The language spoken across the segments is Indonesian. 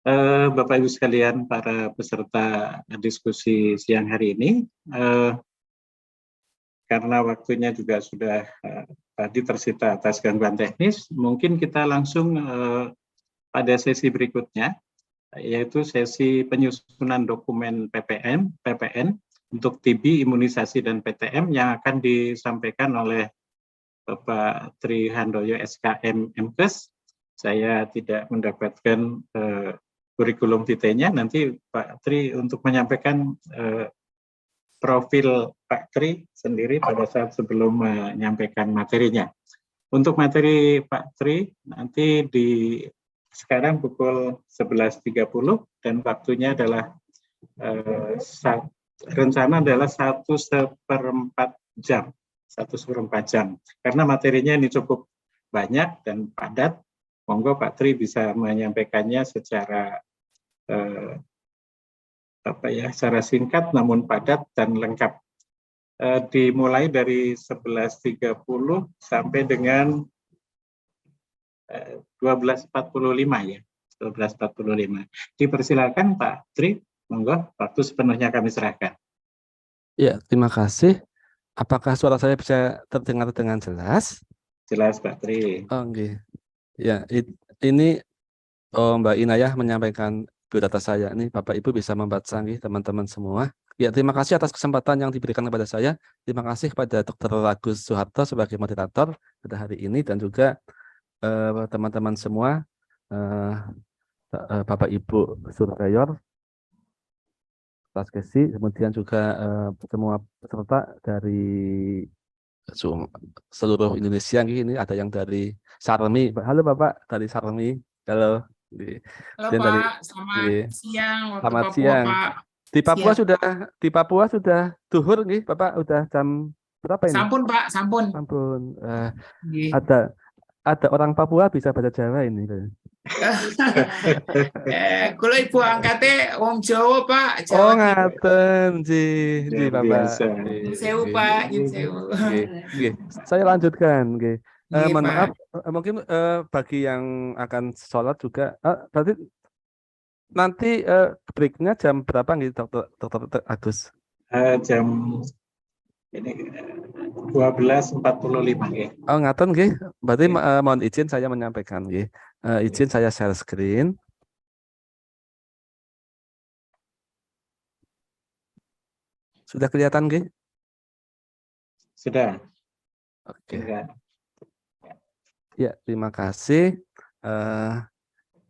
Bapak Ibu sekalian, para peserta diskusi siang hari ini, karena waktunya juga sudah tadi tersita atas gangguan teknis, mungkin kita langsung pada sesi berikutnya, yaitu sesi penyusunan dokumen PPN untuk TB, imunisasi, dan PTM yang akan disampaikan oleh Bapak Tri Handoyo SKM MKes. Saya tidak mendapatkan kurikulum vitae-nya, nanti Pak Tri untuk menyampaikan profil Pak Tri sendiri pada saat sebelum menyampaikan materinya. Untuk materi Pak Tri nanti sekarang pukul 11.30 dan waktunya adalah rencana adalah 1/4 jam. 1/4 jam. Karena materinya ini cukup banyak dan padat, monggo Pak Tri bisa menyampaikannya secara secara singkat namun padat dan lengkap. Dimulai dari 11.30 sampai dengan 12.45 ya. 12.45. Dipersilakan Pak Tri, monggo, waktu sepenuhnya kami serahkan. Ya, terima kasih. Apakah suara saya bisa terdengar dengan jelas? Jelas Pak Tri. Oke. Ya, ini Mbak Inayah menyampaikan biodata saya. Ini Bapak Ibu bisa membaca nih teman-teman semua. Ya, terima kasih atas kesempatan yang diberikan kepada saya. Terima kasih kepada Dr. Agus Soeharto sebagai moderator pada hari ini dan juga teman-teman semua, Bapak Ibu surveyor, Taskesi, kemudian juga semua peserta dari seluruh Indonesia. Ini ada yang dari Sarmi. Halo Bapak, dari Sarmi. Halo. Halo Pak, selamat siang waktu Selamat Papua siang. Pak. Di Papua sudah duhur nih Bapak, udah jam berapa ini? Sampun Pak, sampun. Sampun. Ada orang Papua bisa bahasa Jawa ini. Kalau ibu angkatnya wong Jawa Pak. Jawa Oh ngaten ji Bapak. Nyun sewu Pak, nyun sewu. Saya lanjutkan. Mohon Pak. maaf, mungkin bagi yang akan sholat juga, berarti nanti breaknya jam berapa nih Dr. Agus? Jam ini 12.45 ya. Oh ngaten nggih. Berarti mohon izin saya menyampaikan nggih. Izin saya share screen. Sudah kelihatan nggih? Sudah. Oke. Ya, terima kasih.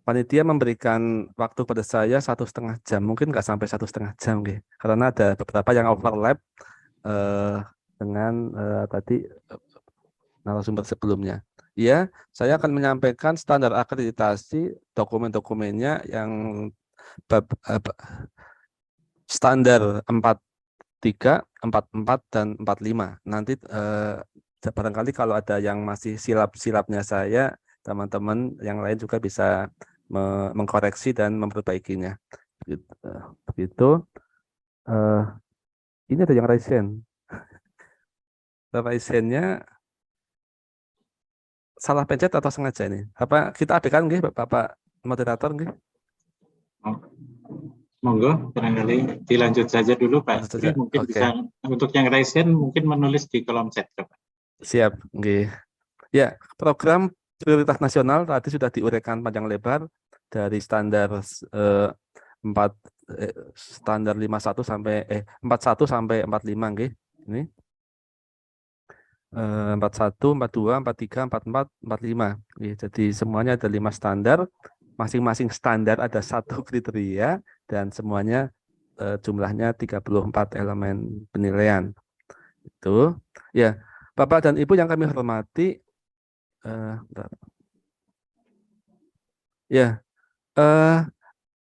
Panitia memberikan waktu pada saya 1,5 jam, mungkin nggak sampai 1,5 jam, nggih. Karena ada beberapa yang overlap dengan tadi narasumber sebelumnya. Ya, saya akan menyampaikan standar akreditasi dokumen-dokumennya yang standar 43, 44, dan 45. Nanti barangkali kalau ada yang masih silap-silapnya saya, teman-teman yang lain juga bisa mengkoreksi dan memperbaikinya. Begitu. Ini ada yang raisen. Raisennya salah pencet atau sengaja ini? Apa kita abaikan nggih Bapak moderator nggih? Monggo, barangkali dilanjut saja dulu Pak. Jadi mungkin bisa untuk yang raisen mungkin menulis di kolom chat Pak. Siap, nggih. Ya, program prioritas nasional tadi sudah diuraikan panjang lebar dari standar 51 sampai 41 sampai 45 nggih. Ini 41, 42, 43, 44, 45. Jadi semuanya ada 5 standar. Masing-masing standar ada 1 kriteria dan semuanya jumlahnya 34 elemen penilaian. Itu. Ya, Bapak dan Ibu yang kami hormati,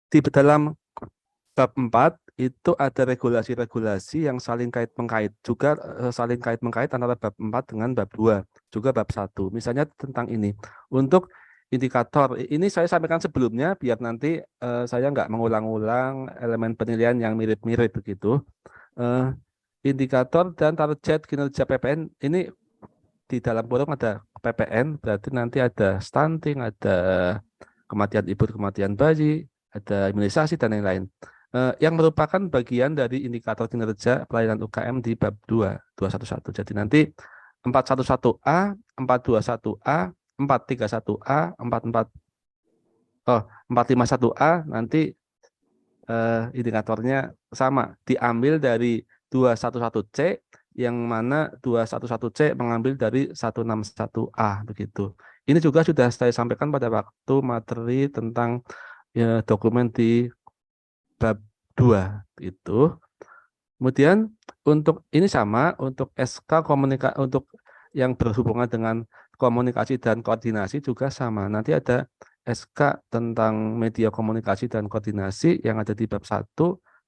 di dalam bab 4 itu ada regulasi-regulasi yang saling kait-mengkait, juga saling kait-mengkait antara bab 4 dengan bab 2, juga bab 1. Misalnya tentang ini. Untuk indikator, ini saya sampaikan sebelumnya biar nanti saya nggak mengulang-ulang elemen penilaian yang mirip-mirip begitu. Indikator dan target kinerja PPN ini di dalam forum ada PPN, berarti nanti ada stunting, ada kematian ibu, kematian bayi, ada imunisasi dan lain-lain. Yang merupakan bagian dari indikator kinerja pelayanan UKM di bab 211. Jadi nanti 411A, 421A, 431A, 451A nanti indikatornya sama, diambil dari 211C yang mana 211C mengambil dari 161A begitu. Ini juga sudah saya sampaikan pada waktu materi tentang dokumen di bab 2 itu. Kemudian untuk ini sama, untuk SK komunikasi untuk yang berhubungan dengan komunikasi dan koordinasi juga sama. Nanti ada SK tentang media komunikasi dan koordinasi yang ada di bab 1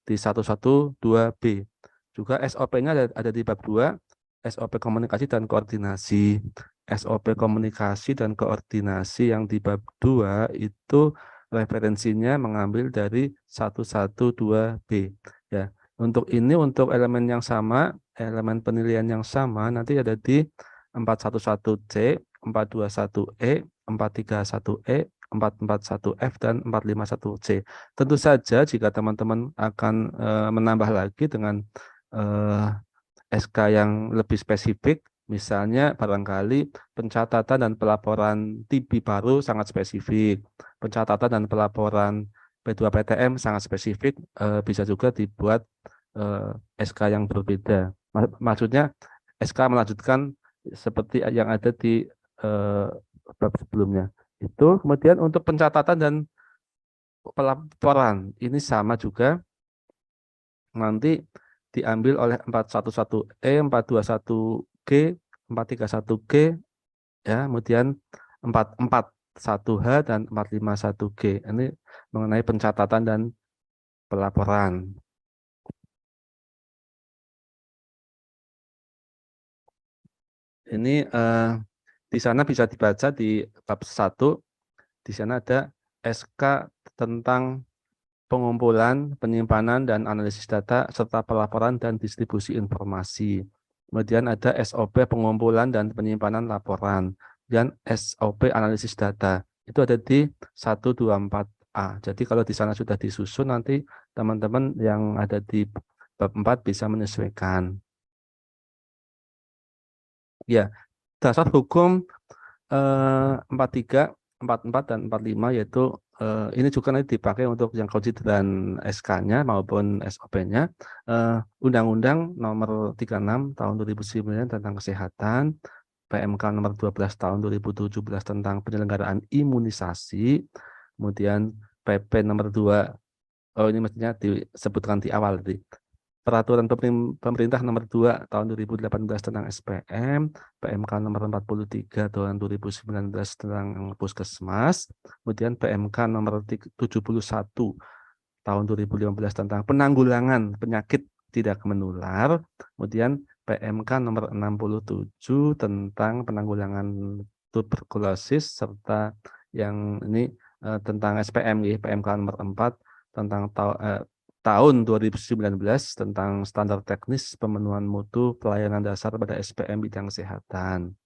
di 112B. Juga SOP-nya ada di bab 2, SOP komunikasi dan koordinasi. SOP komunikasi dan koordinasi yang di bab 2 itu referensinya mengambil dari 112B. Ya. Untuk ini, untuk elemen yang sama, elemen penilaian yang sama, nanti ada di 411C, 421E, 431E, 441F, dan 451C. Tentu saja jika teman-teman akan menambah lagi dengan SK yang lebih spesifik, misalnya barangkali pencatatan dan pelaporan TB baru sangat spesifik, pencatatan dan pelaporan P2PTM sangat spesifik, bisa juga dibuat SK yang berbeda. Maksudnya SK melanjutkan seperti yang ada di bab sebelumnya. Itu kemudian untuk pencatatan dan pelaporan ini sama juga, nanti diambil oleh 411E, 421G, 431G, ya, kemudian 441H dan 451G. Ini mengenai pencatatan dan pelaporan. Ini di sana bisa dibaca di bab 1, di sana ada SK tentang pengumpulan, penyimpanan, dan analisis data, serta pelaporan dan distribusi informasi. Kemudian ada SOP pengumpulan dan penyimpanan laporan, dan SOP analisis data. Itu ada di 124A. Jadi kalau di sana sudah disusun, nanti teman-teman yang ada di bab 4 bisa menyesuaikan. Ya, dasar hukum 43, 44, dan 45 yaitu ini juga nanti dipakai untuk yang konsideran SK-nya maupun SOP-nya. Undang-Undang nomor 36 tahun 2009 tentang kesehatan, PMK nomor 12 tahun 2017 tentang penyelenggaraan imunisasi, kemudian PP nomor 2, ini mestinya disebutkan di awal tadi. Peraturan Pemerintah nomor 2 tahun 2018 tentang SPM, PMK nomor 43 tahun 2019 tentang Puskesmas, kemudian PMK nomor 71 tahun 2015 tentang penanggulangan penyakit tidak menular, kemudian PMK nomor 67 tentang penanggulangan tuberkulosis, serta yang ini tentang SPM, PMK nomor 4 tentang tahun 2019 tentang standar teknis pemenuhan mutu pelayanan dasar pada SPM bidang kesehatan.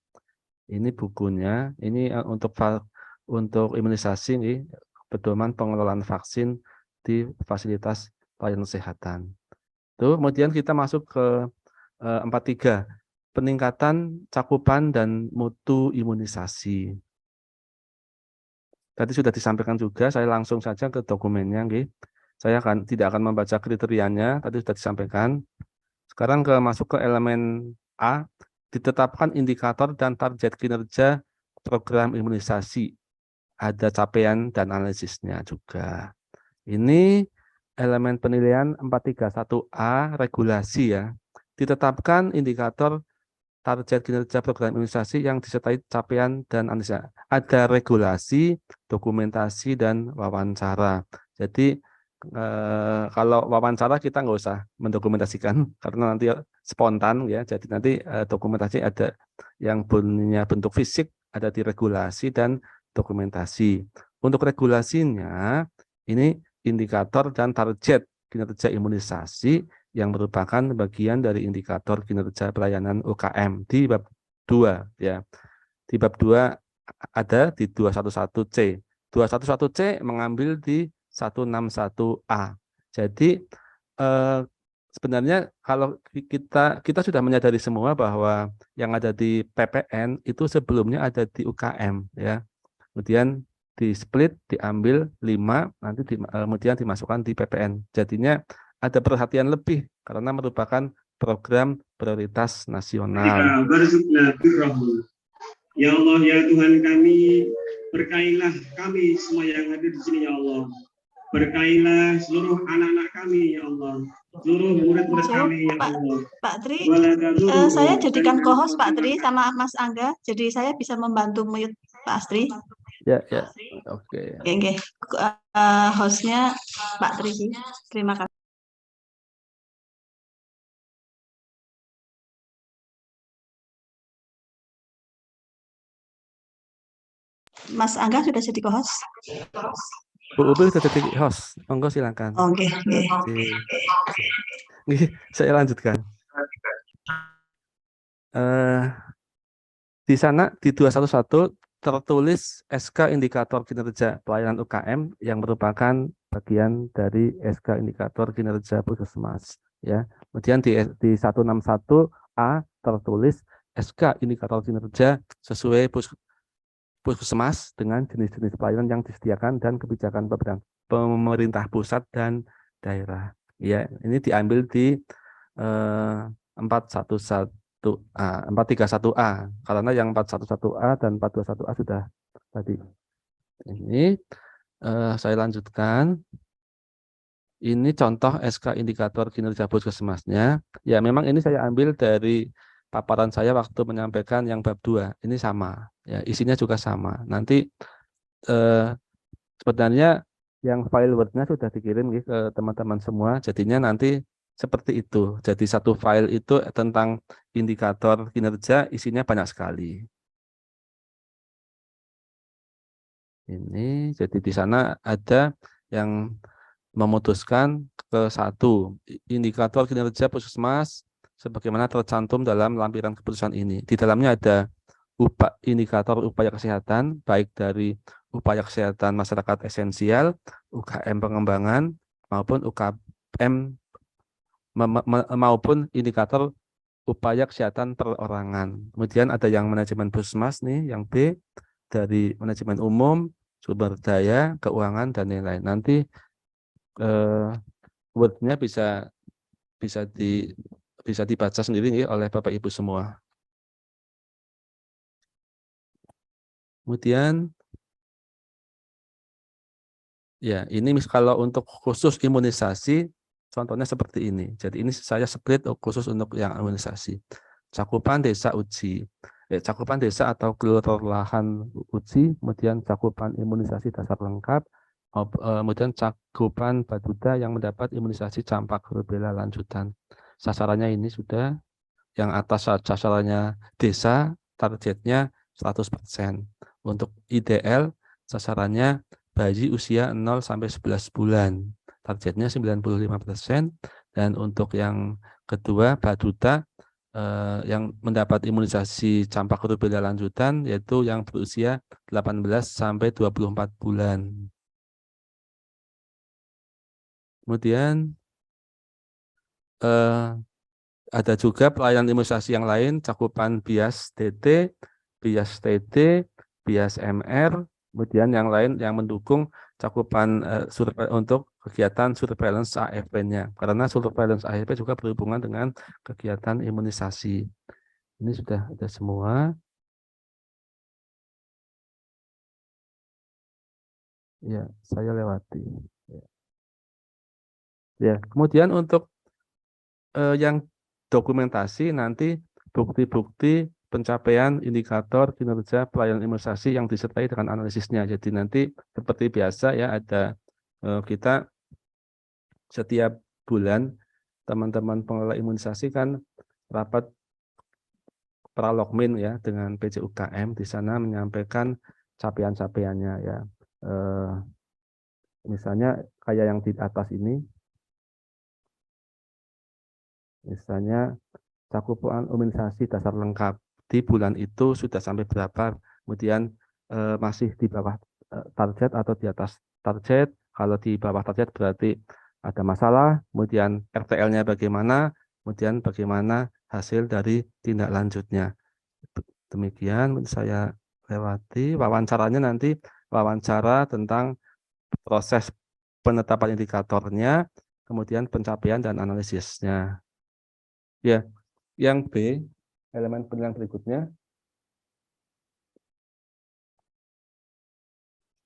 Ini bukunya, ini untuk imunisasi nih, pedoman pengelolaan vaksin di fasilitas pelayanan kesehatan. Tuh, kemudian kita masuk ke 43, peningkatan cakupan dan mutu imunisasi. Tadi sudah disampaikan juga, saya langsung saja ke dokumennya, nggih. Saya tidak akan membaca kriterianya, tadi sudah disampaikan. Sekarang masuk ke elemen A, ditetapkan indikator dan target kinerja program imunisasi. Ada capaian dan analisisnya juga. Ini elemen penilaian 431A, regulasi ya. Ditetapkan indikator target kinerja program imunisasi yang disertai capaian dan analisis. Ada regulasi, dokumentasi, dan wawancara. Jadi kalau wawancara kita nggak usah mendokumentasikan karena nanti spontan ya. Jadi nanti dokumentasi ada yang punya bentuk fisik, ada di regulasi dan dokumentasi. Untuk regulasinya ini indikator dan target kinerja imunisasi yang merupakan bagian dari indikator kinerja pelayanan UKM di bab 2 ya. Di bab 2 ada di 211C. 211C mengambil di 161A. Jadi sebenarnya kalau kita sudah menyadari semua bahwa yang ada di PPN itu sebelumnya ada di UKM ya. Kemudian di split diambil 5 nanti kemudian dimasukkan di PPN. Jadinya ada perhatian lebih karena merupakan program prioritas nasional. Ya Allah, ya Tuhan kami, berkailah kami semua yang hadir di sini ya Allah. Berkailah seluruh anak-anak kami ya Allah. Seluruh murid-murid kami ya Allah. Pak Tri, saya jadikan co-host Pak Tri sama Mas Angga, jadi saya bisa membantu mute Pak Astri. Ya, ya. Oke. Oke. Hostnya Pak Tri. Terima kasih. Mas Angga sudah jadi co-host? Bu Ubi sudah jadi host. Monggo silakan. Oke. Saya lanjutkan. Di sana di 211 tertulis SK Indikator Kinerja Pelayanan UKM yang merupakan bagian dari SK Indikator Kinerja Puskesmas. Ya, kemudian di 161A tertulis SK Indikator Kinerja sesuai Puskesmas dengan jenis-jenis pelayanan yang disediakan dan kebijakan pemerintah pusat dan daerah. Ya, ini diambil di 431A karena yang 411A dan 421A sudah tadi. Ini saya lanjutkan. Ini contoh SK Indikator Kinerja Puskesmasnya. Ya, memang ini saya ambil dari paparan saya waktu menyampaikan yang bab 2. Ini sama, ya, isinya juga sama. Nanti sebenarnya yang file Word-nya sudah dikirim ke teman-teman semua. Jadinya nanti seperti itu. Jadi satu file itu tentang indikator kinerja isinya banyak sekali. Ini jadi di sana ada yang memutuskan ke 1 indikator kinerja Puskesmas sebagaimana tercantum dalam lampiran keputusan ini. Di dalamnya ada indikator upaya kesehatan, baik dari upaya kesehatan masyarakat esensial, UKM pengembangan, maupun UKM maupun indikator upaya kesehatan perorangan. Kemudian ada yang manajemen Puskesmas nih, yang B dari manajemen umum, sumber daya, keuangan, dan lain-lain. Nanti Word-nya bisa dibaca sendiri nih oleh Bapak Ibu semua. Kemudian ya, ini kalau untuk khusus imunisasi contohnya seperti ini. Jadi ini saya split khusus untuk yang imunisasi. Cakupan desa uji, cakupan desa atau kelurahan uji, kemudian cakupan imunisasi dasar lengkap, kemudian cakupan Baduda yang mendapat imunisasi campak rubella lanjutan. Sasarannya ini sudah, yang atas sasarannya desa, targetnya 100%. Untuk IDL sasarannya bayi usia 0 sampai 11 bulan. Targetnya 95%. Dan untuk yang kedua Baduda yang mendapat imunisasi campak rubella lanjutan yaitu yang berusia 18 sampai 24 bulan. Kemudian ada juga pelayanan imunisasi yang lain, cakupan bias TT, bias TT, bias MR, kemudian yang lain yang mendukung cakupan untuk kegiatan surveillance AFP-nya. Karena surveillance AFP juga berhubungan dengan kegiatan imunisasi. Ini sudah ada semua. Ya, saya lewati. Ya, kemudian untuk yang dokumentasi nanti bukti-bukti pencapaian indikator kinerja pelayanan imunisasi yang disertai dengan analisisnya. Jadi nanti seperti biasa ya, ada kita setiap bulan teman-teman pengelola imunisasi kan rapat pralogmin ya dengan PJUKM, di sana menyampaikan capaian-capaiannya ya. Misalnya kayak yang di atas ini, misalnya cakupan imunisasi dasar lengkap di bulan itu sudah sampai berapa, kemudian masih di bawah target atau di atas target, Kalau di bawah target berarti ada masalah, kemudian RTL-nya bagaimana, kemudian bagaimana hasil dari tindak lanjutnya. Demikian saya lewati. Wawancaranya nanti wawancara tentang proses penetapan indikatornya, kemudian pencapaian dan analisisnya. Ya, yang B, elemen penilaian berikutnya.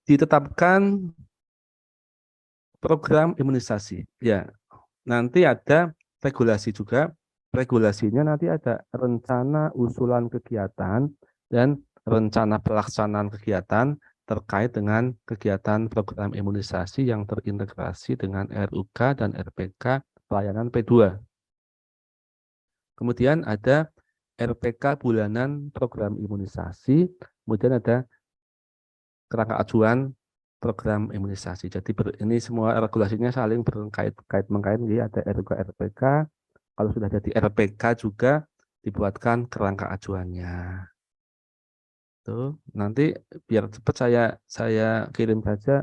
Ditetapkan program imunisasi. Ya, nanti ada regulasi juga. Regulasinya nanti ada rencana usulan kegiatan dan rencana pelaksanaan kegiatan terkait dengan kegiatan program imunisasi yang terintegrasi dengan RUK dan RPK pelayanan P2. Kemudian ada RPK bulanan program imunisasi, kemudian ada kerangka acuan program imunisasi. Jadi ini semua regulasinya saling berkait-mengkait, ada RUK RPK. Kalau sudah jadi RPK juga dibuatkan kerangka acuannya. Tuh, nanti biar cepat saya kirim saja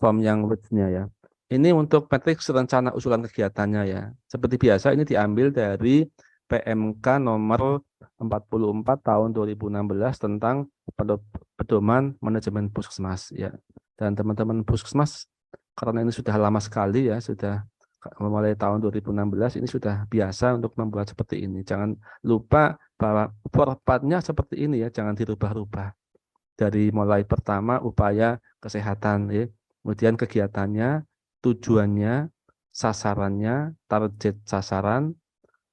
form yang wordnya ya. Ini untuk matriks rencana usulan kegiatannya ya. Seperti biasa ini diambil dari PMK nomor 44 tahun 2016 tentang pedoman manajemen puskesmas ya. Dan teman-teman puskesmas karena ini sudah lama sekali ya, sudah mulai tahun 2016 ini sudah biasa untuk membuat seperti ini. Jangan lupa bahwa formatnya seperti ini ya, jangan dirubah-rubah. Dari mulai pertama upaya kesehatan ya, kemudian kegiatannya, tujuannya, sasarannya, target sasaran,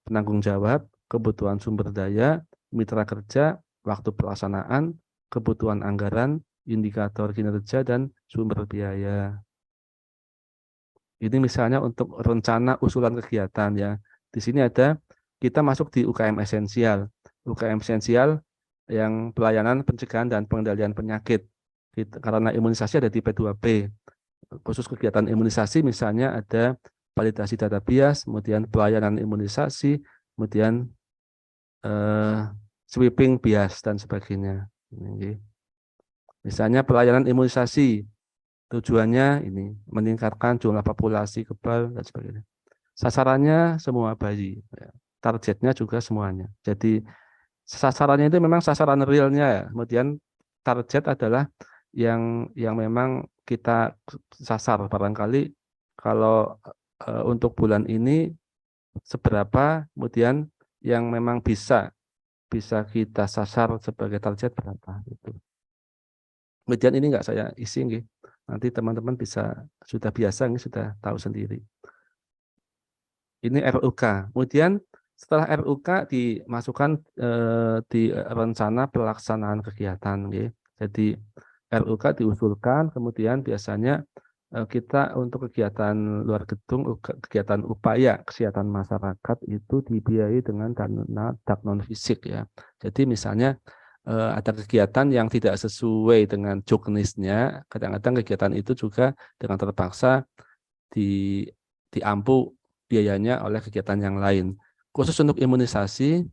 penanggung jawab, kebutuhan sumber daya, mitra kerja, waktu pelaksanaan, kebutuhan anggaran, indikator kinerja, dan sumber biaya. Ini misalnya untuk rencana usulan kegiatan ya. Di sini ada kita masuk di UKM esensial. UKM esensial yang pelayanan pencegahan dan pengendalian penyakit. Karena imunisasi ada di P2P. Khusus kegiatan imunisasi misalnya ada validasi data bias, kemudian pelayanan imunisasi, kemudian sweeping bias dan sebagainya. Misalnya pelayanan imunisasi tujuannya ini meningkatkan jumlah populasi kebal dan sebagainya. Sasarannya semua bayi, targetnya juga semuanya. Jadi sasarannya itu memang sasaran realnya ya. Kemudian target adalah yang memang kita sasar. Barangkali kalau untuk bulan ini seberapa, kemudian yang memang bisa kita sasar sebagai target berapa gitu. Kemudian ini enggak saya isi nggih. Nanti teman-teman sudah biasa, ini sudah tahu sendiri. Ini RUK. Kemudian setelah RUK dimasukkan di rencana pelaksanaan kegiatan. Jadi RUK diusulkan, kemudian biasanya kita untuk kegiatan luar gedung, kegiatan upaya kesehatan masyarakat itu dibiayai dengan dana non fisik ya. Jadi misalnya ada kegiatan yang tidak sesuai dengan juknisnya, kadang-kadang kegiatan itu juga dengan terpaksa diampu biayanya oleh kegiatan yang lain. Khusus untuk imunisasi,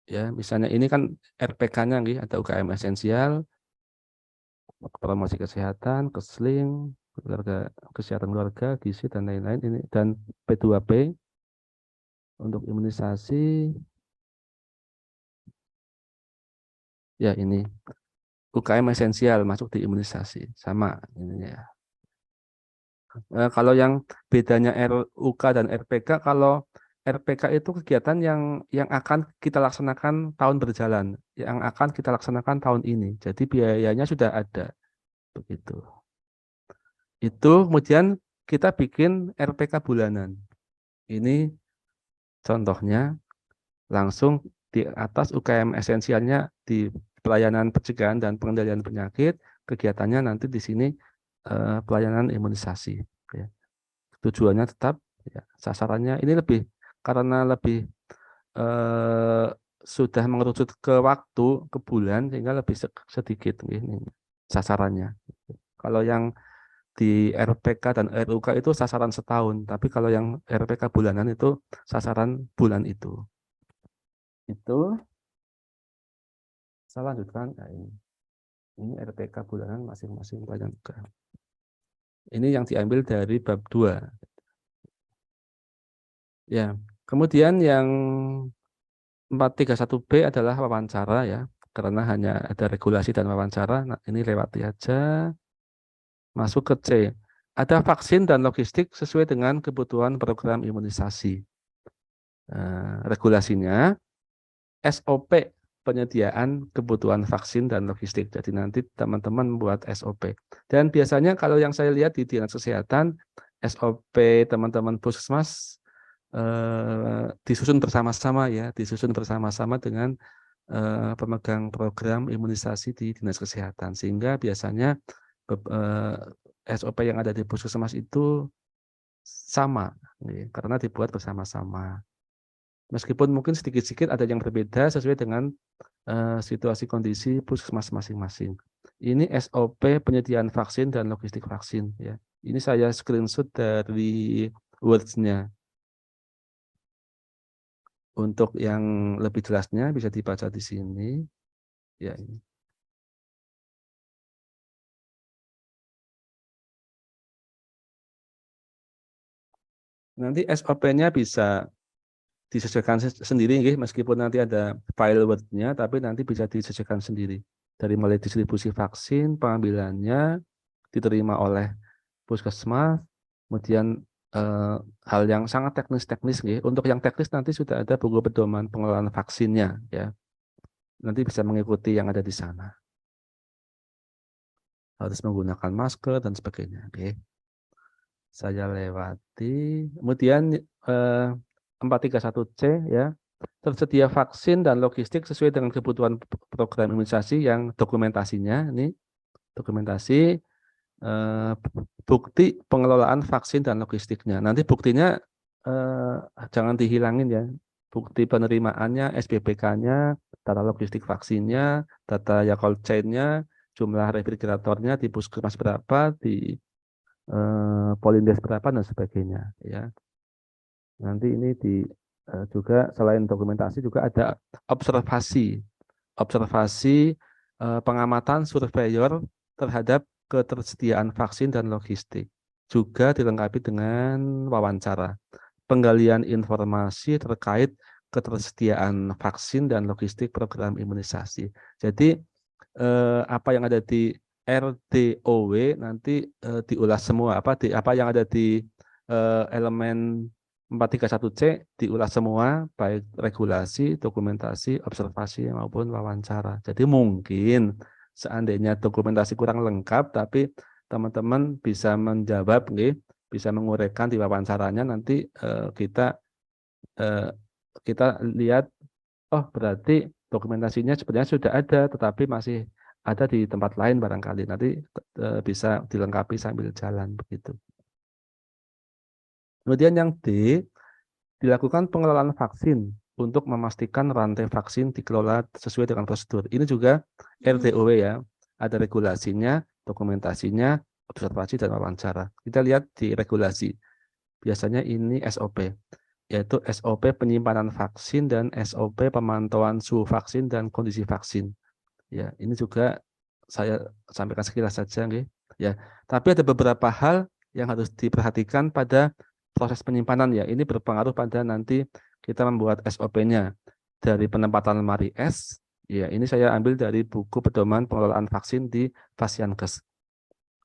ya misalnya ini kan RPK-nya ada UKM esensial, promosi kesehatan, kesling, kesehatan keluarga, gizi dan lain-lain ini, dan P2P untuk imunisasi. Ya ini UKM esensial masuk di imunisasi sama ini ya. Kalau yang bedanya RUK dan RPK, kalau RPK itu kegiatan yang akan kita laksanakan tahun berjalan, yang akan kita laksanakan tahun ini. Jadi biayanya sudah ada begitu. Itu kemudian kita bikin RPK bulanan. Ini contohnya langsung di atas UKM esensialnya di pelayanan pencegahan dan pengendalian penyakit, kegiatannya nanti di sini pelayanan imunisasi. Ya. Tujuannya tetap, ya, sasarannya ini karena lebih sudah mengerucut ke waktu, ke bulan, sehingga lebih sedikit ini sasarannya. Kalau yang di RPK dan RUK itu sasaran setahun, tapi kalau yang RPK bulanan itu sasaran bulan itu. Itu saya lanjutkan. Nah, ini RPK bulanan masing-masing pelayanan. Ini yang diambil dari bab 2. Ya, kemudian yang 431B adalah wawancara ya, karena hanya ada regulasi dan wawancara. Nah, ini lewati aja. Masuk ke C. Ada vaksin dan logistik sesuai dengan kebutuhan program imunisasi. Regulasinya SOP penyediaan kebutuhan vaksin dan logistik. Jadi nanti teman-teman membuat SOP. Dan biasanya kalau yang saya lihat di Dinas Kesehatan, SOP teman-teman puskesmas disusun bersama-sama ya, disusun bersama-sama dengan pemegang program imunisasi di Dinas Kesehatan. Sehingga biasanya SOP yang ada di puskesmas itu sama, ya, karena dibuat bersama-sama. Meskipun mungkin sedikit-sedikit ada yang berbeda sesuai dengan situasi kondisi puskesmas masing-masing. Ini SOP penyediaan vaksin dan logistik vaksin ya. Ini saya screenshot dari Words-nya. Untuk yang lebih jelasnya bisa dibaca di sini. Ya, ini. Nanti SOP-nya bisa disesuaikan sendiri, meskipun nanti ada file Word-nya, tapi nanti bisa disesuaikan sendiri. Dari mulai distribusi vaksin, pengambilannya, diterima oleh puskesmas, kemudian hal yang sangat teknis. Untuk yang teknis nanti sudah ada buku pedoman pengelolaan vaksinnya, ya. Nanti bisa mengikuti yang ada di sana. Harus menggunakan masker dan sebagainya. Oke. Saya lewati. Kemudian 431C ya, tersedia vaksin dan logistik sesuai dengan kebutuhan program imunisasi yang dokumentasinya ini dokumentasi bukti pengelolaan vaksin dan logistiknya. Nanti buktinya jangan dihilangin ya. Bukti penerimaannya, SPPK-nya, data logistik vaksinnya, data ya cold chain-nya, jumlah refrigeratornya di puskesmas berapa, di Polindes berapa dan sebagainya ya. Nanti ini juga selain dokumentasi juga ada observasi pengamatan surveyor terhadap ketersediaan vaksin dan logistik. Juga dilengkapi dengan wawancara, penggalian informasi terkait ketersediaan vaksin dan logistik program imunisasi. Jadi apa yang ada di RDOW nanti diulas semua, apa yang ada di elemen 431C diulas semua, baik regulasi, dokumentasi, observasi maupun wawancara. Jadi mungkin seandainya dokumentasi kurang lengkap, tapi teman-teman bisa menjawab, bisa menguraikan di wawancaranya. Nanti kita lihat, oh berarti dokumentasinya sebenarnya sudah ada, tetapi masih ada di tempat lain barangkali. Nanti bisa dilengkapi sambil jalan begitu. Kemudian yang D, dilakukan pengelolaan vaksin untuk memastikan rantai vaksin dikelola sesuai dengan prosedur. Ini juga RDOW ya, ada regulasinya, dokumentasinya, observasi dan wawancara. Kita lihat di regulasi. Biasanya ini SOP, yaitu SOP penyimpanan vaksin dan SOP pemantauan suhu vaksin dan kondisi vaksin. Ya, ini juga saya sampaikan sekilas saja, ya. Tapi ada beberapa hal yang harus diperhatikan pada proses penyimpanan ya. Ini berpengaruh pada nanti kita membuat SOP-nya dari penempatan lemari es. Ya, ini saya ambil dari buku pedoman pengelolaan vaksin di Fasiankes.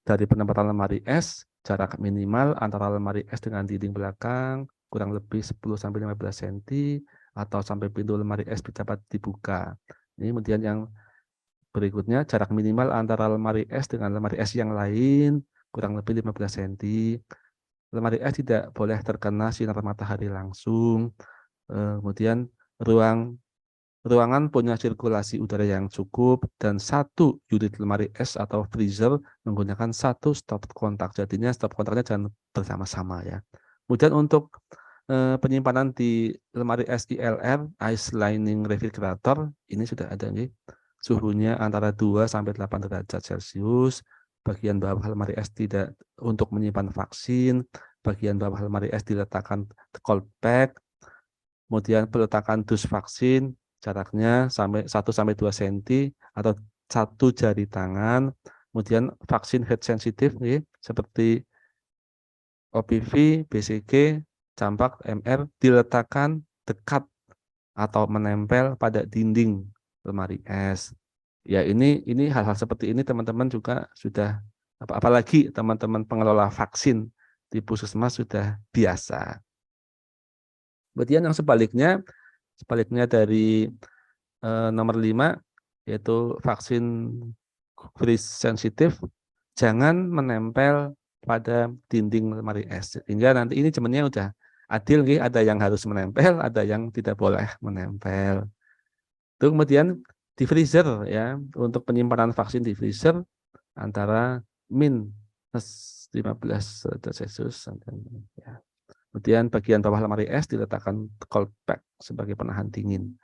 Dari penempatan lemari es, jarak minimal antara lemari es dengan dinding belakang kurang lebih 10-15 cm atau sampai pintu lemari es dapat dibuka. Ini kemudian yang berikutnya, jarak minimal antara lemari es dengan lemari es yang lain kurang lebih 15 cm. Lemari es tidak boleh terkena sinar matahari langsung. Kemudian ruangan punya sirkulasi udara yang cukup dan 1 unit lemari es atau freezer menggunakan 1 stop kontak. Jadinya stop kontaknya jangan bersama-sama ya. Kemudian untuk penyimpanan di lemari es ILR, ice lining refrigerator, ini sudah ada nih. Suhunya antara 2 sampai 8 derajat Celcius. Bagian bawah lemari es tidak untuk menyimpan vaksin, bagian bawah lemari es diletakkan cold pack, kemudian peletakan dus vaksin jaraknya 1-2 cm atau 1 jari tangan, kemudian vaksin heat sensitif seperti OPV, BCG, campak, MR diletakkan dekat atau menempel pada dinding lemari es. Ya, ini hal-hal seperti ini teman-teman juga sudah, apalagi teman-teman pengelola vaksin di puskesmas sudah biasa. Kemudian yang sebaliknya dari nomor 5, yaitu vaksin freeze sensitif, jangan menempel pada dinding lemari es. Sehingga nanti ini sebenarnya udah adil, ada yang harus menempel, ada yang tidak boleh menempel. Itu kemudian di freezer, ya, untuk penyimpanan vaksin di freezer antara -15 derajat Celcius, ya. Kemudian bagian bawah lemari es diletakkan cold pack sebagai penahan dingin,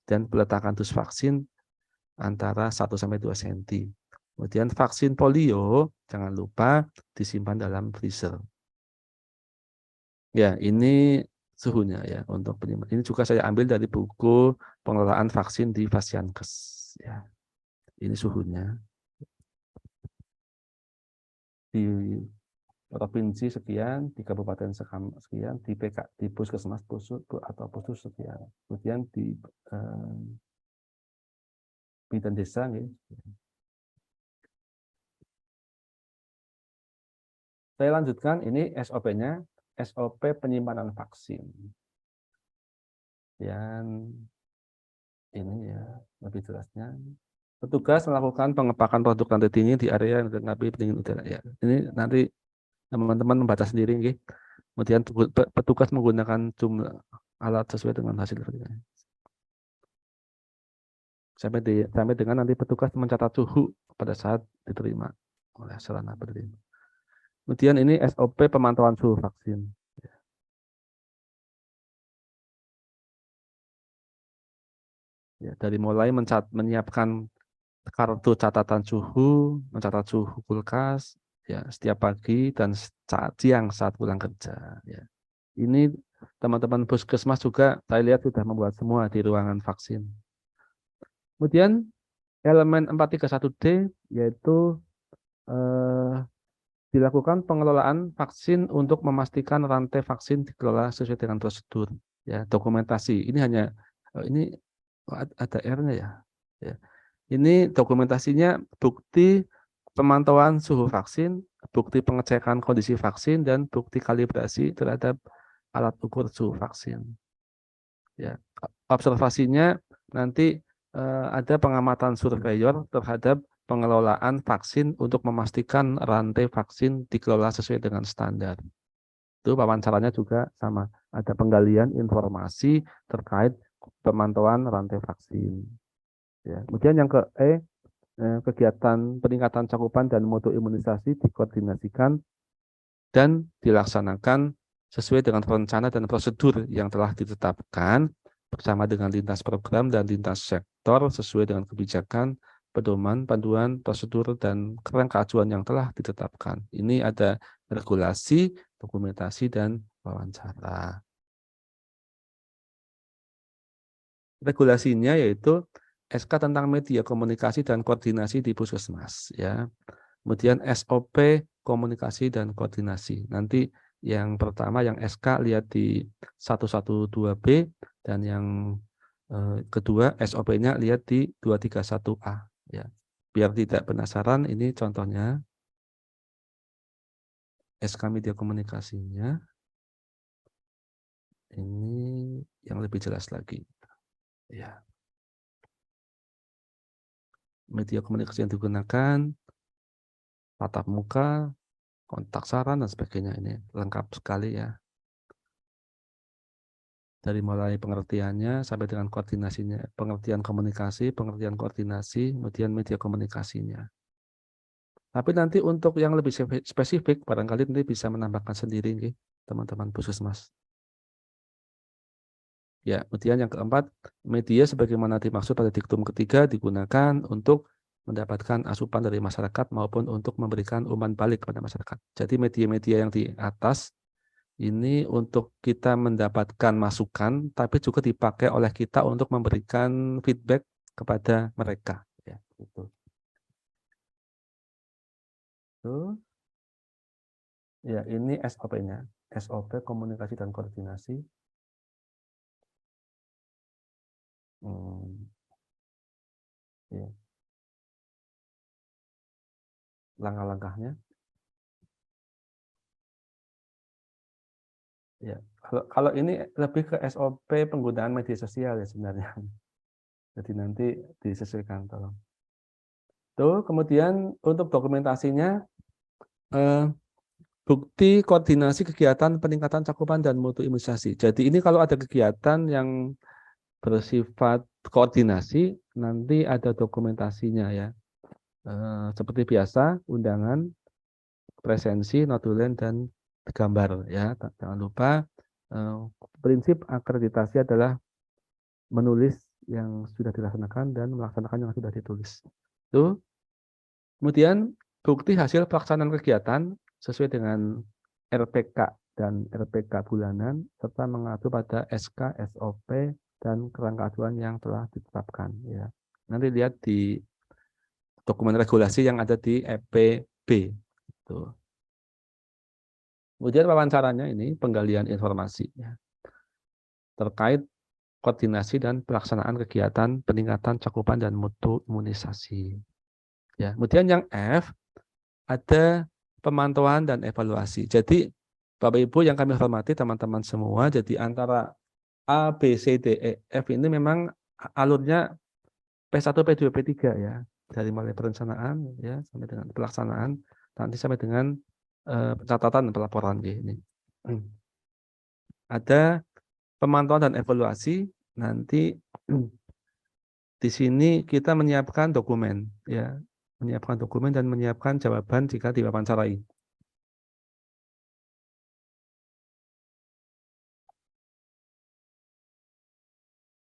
dan peletakan dus vaksin antara 1-2 cm. Kemudian vaksin polio jangan lupa disimpan dalam freezer. Ya, ini suhunya ya untuk penyimpanan. Ini juga saya ambil dari buku pengelolaan vaksin di Fasiankes. Ya, ini suhunya. Di provinsi sekian, di kabupaten sekian, di di puskesmas atau puskes sekian. Kemudian di bidan desa, ya. Saya lanjutkan, ini SOP-nya, SOP penyimpanan vaksin. Dan ini ya lebih jelasnya. Petugas melakukan pengepakan produk lantai dingin di area yang dilengkapi pendingin udara. Ya, ini nanti teman-teman membaca sendiri, gitu. Kemudian petugas menggunakan jumlah alat sesuai dengan hasil verifikasi. Sampai dengan nanti petugas mencatat suhu pada saat diterima oleh sarana penerima. Kemudian ini SOP pemantauan suhu vaksin. Ya, dari mulai menyiapkan kartu catatan suhu, mencatat suhu kulkas, ya, setiap pagi dan siang saat pulang kerja. Ya. Ini teman-teman puskesmas juga saya lihat sudah membuat semua di ruangan vaksin. Kemudian elemen 431D yaitu dilakukan pengelolaan vaksin untuk memastikan rantai vaksin dikelola sesuai dengan prosedur. Ya, dokumentasi. Ini hanya ini ada R-nya ya. Ya. Ini dokumentasinya bukti pemantauan suhu vaksin, bukti pengecekan kondisi vaksin, dan bukti kalibrasi terhadap alat ukur suhu vaksin. Ya, observasinya nanti ada pengamatan surveyor terhadap pengelolaan vaksin untuk memastikan rantai vaksin dikelola sesuai dengan standar. Itu wawancaranya juga sama, ada penggalian informasi terkait pemantauan rantai vaksin. Ya, kemudian yang kegiatan peningkatan cakupan dan mutu imunisasi dikoordinasikan dan dilaksanakan sesuai dengan rencana dan prosedur yang telah ditetapkan bersama dengan lintas program dan lintas sektor sesuai dengan kebijakan, pedoman, panduan, prosedur, dan kerangka acuan yang telah ditetapkan. Ini ada regulasi, dokumentasi, dan wawancara. Regulasinya yaitu SK tentang media komunikasi dan koordinasi di puskesmas, ya. Kemudian SOP komunikasi dan koordinasi. Nanti yang pertama yang SK lihat di 112B dan yang kedua SOP-nya lihat di 231A, ya. Biar tidak penasaran, ini contohnya SK media komunikasinya. Ini yang lebih jelas lagi. Ya. Media komunikasi yang digunakan, tatap muka, kontak saran, dan sebagainya. Ini lengkap sekali ya. Dari mulai pengertiannya sampai dengan koordinasinya, pengertian komunikasi, pengertian koordinasi, kemudian media komunikasinya. Tapi nanti untuk yang lebih spesifik, barangkali nanti bisa menambahkan sendiri, teman-teman puskesmas. Ya, kemudian yang keempat, media sebagaimana dimaksud pada diktum ketiga digunakan untuk mendapatkan asupan dari masyarakat maupun untuk memberikan umpan balik kepada masyarakat. Jadi media-media yang di atas ini untuk kita mendapatkan masukan, tapi juga dipakai oleh kita untuk memberikan feedback kepada mereka. Ya, gitu. Ya, ini SOP-nya. SOP komunikasi dan koordinasi. Ya. Langkah-langkahnya. Ya, kalau ini lebih ke SOP penggunaan media sosial ya sebenarnya. Jadi nanti disesuaikan tolong. Tuh, kemudian untuk dokumentasinya bukti koordinasi kegiatan peningkatan cakupan dan mutu imunisasi. Jadi ini kalau ada kegiatan yang bersifat koordinasi, nanti ada dokumentasinya ya. Seperti biasa, undangan, presensi, notulen, dan gambar ya. Jangan lupa prinsip akreditasi adalah menulis yang sudah dilaksanakan dan melaksanakan yang sudah ditulis. Tuh. Kemudian bukti hasil pelaksanaan kegiatan sesuai dengan RPK dan RPK bulanan serta mengacu pada SK, SOP, dan kerangka acuan yang telah ditetapkan. Ya. Nanti lihat di dokumen regulasi yang ada di EPB. Tuh. Kemudian wawancaranya ini penggalian informasi ya, terkait koordinasi dan pelaksanaan kegiatan peningkatan cakupan dan mutu imunisasi. Ya, kemudian yang F ada pemantauan dan evaluasi. Jadi Bapak Ibu yang kami hormati teman-teman semua, jadi antara A, B, C, D, E, F ini memang alurnya P1, P2, P3 ya. Dari mulai perencanaan ya sampai dengan pelaksanaan, nanti sampai dengan pencatatan dan pelaporan ini. Ada pemantauan dan evaluasi, nanti di sini kita menyiapkan dokumen ya, menyiapkan dokumen dan menyiapkan jawaban jika diwawancarai.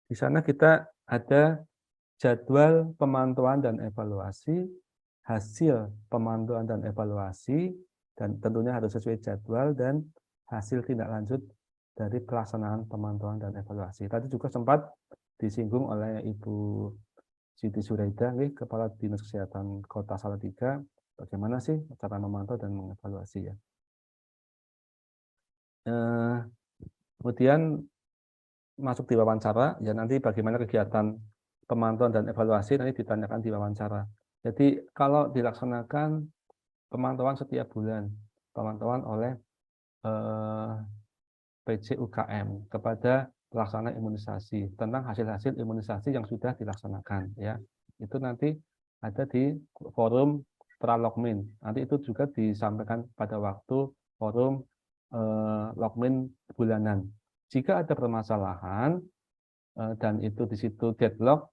Di sana kita ada jadwal pemantauan dan evaluasi, hasil pemantauan dan evaluasi, dan tentunya harus sesuai jadwal dan hasil tindak lanjut dari pelaksanaan pemantauan dan evaluasi. Tadi juga sempat disinggung oleh Ibu Siti Suraida, Kepala Dinas Kesehatan Kota Salatiga, bagaimana sih cara memantau dan mengevaluasi ya. Kemudian masuk di wawancara, ya nanti bagaimana kegiatan pemantauan dan evaluasi nanti ditanyakan di wawancara. Jadi kalau dilaksanakan pemantauan setiap bulan, pemantauan oleh PJ UKM kepada pelaksana imunisasi tentang hasil-hasil imunisasi yang sudah dilaksanakan ya. Itu nanti ada di forum Pralogmin. Nanti itu juga disampaikan pada waktu forum Logmin bulanan. Jika ada permasalahan dan itu di situ deadlock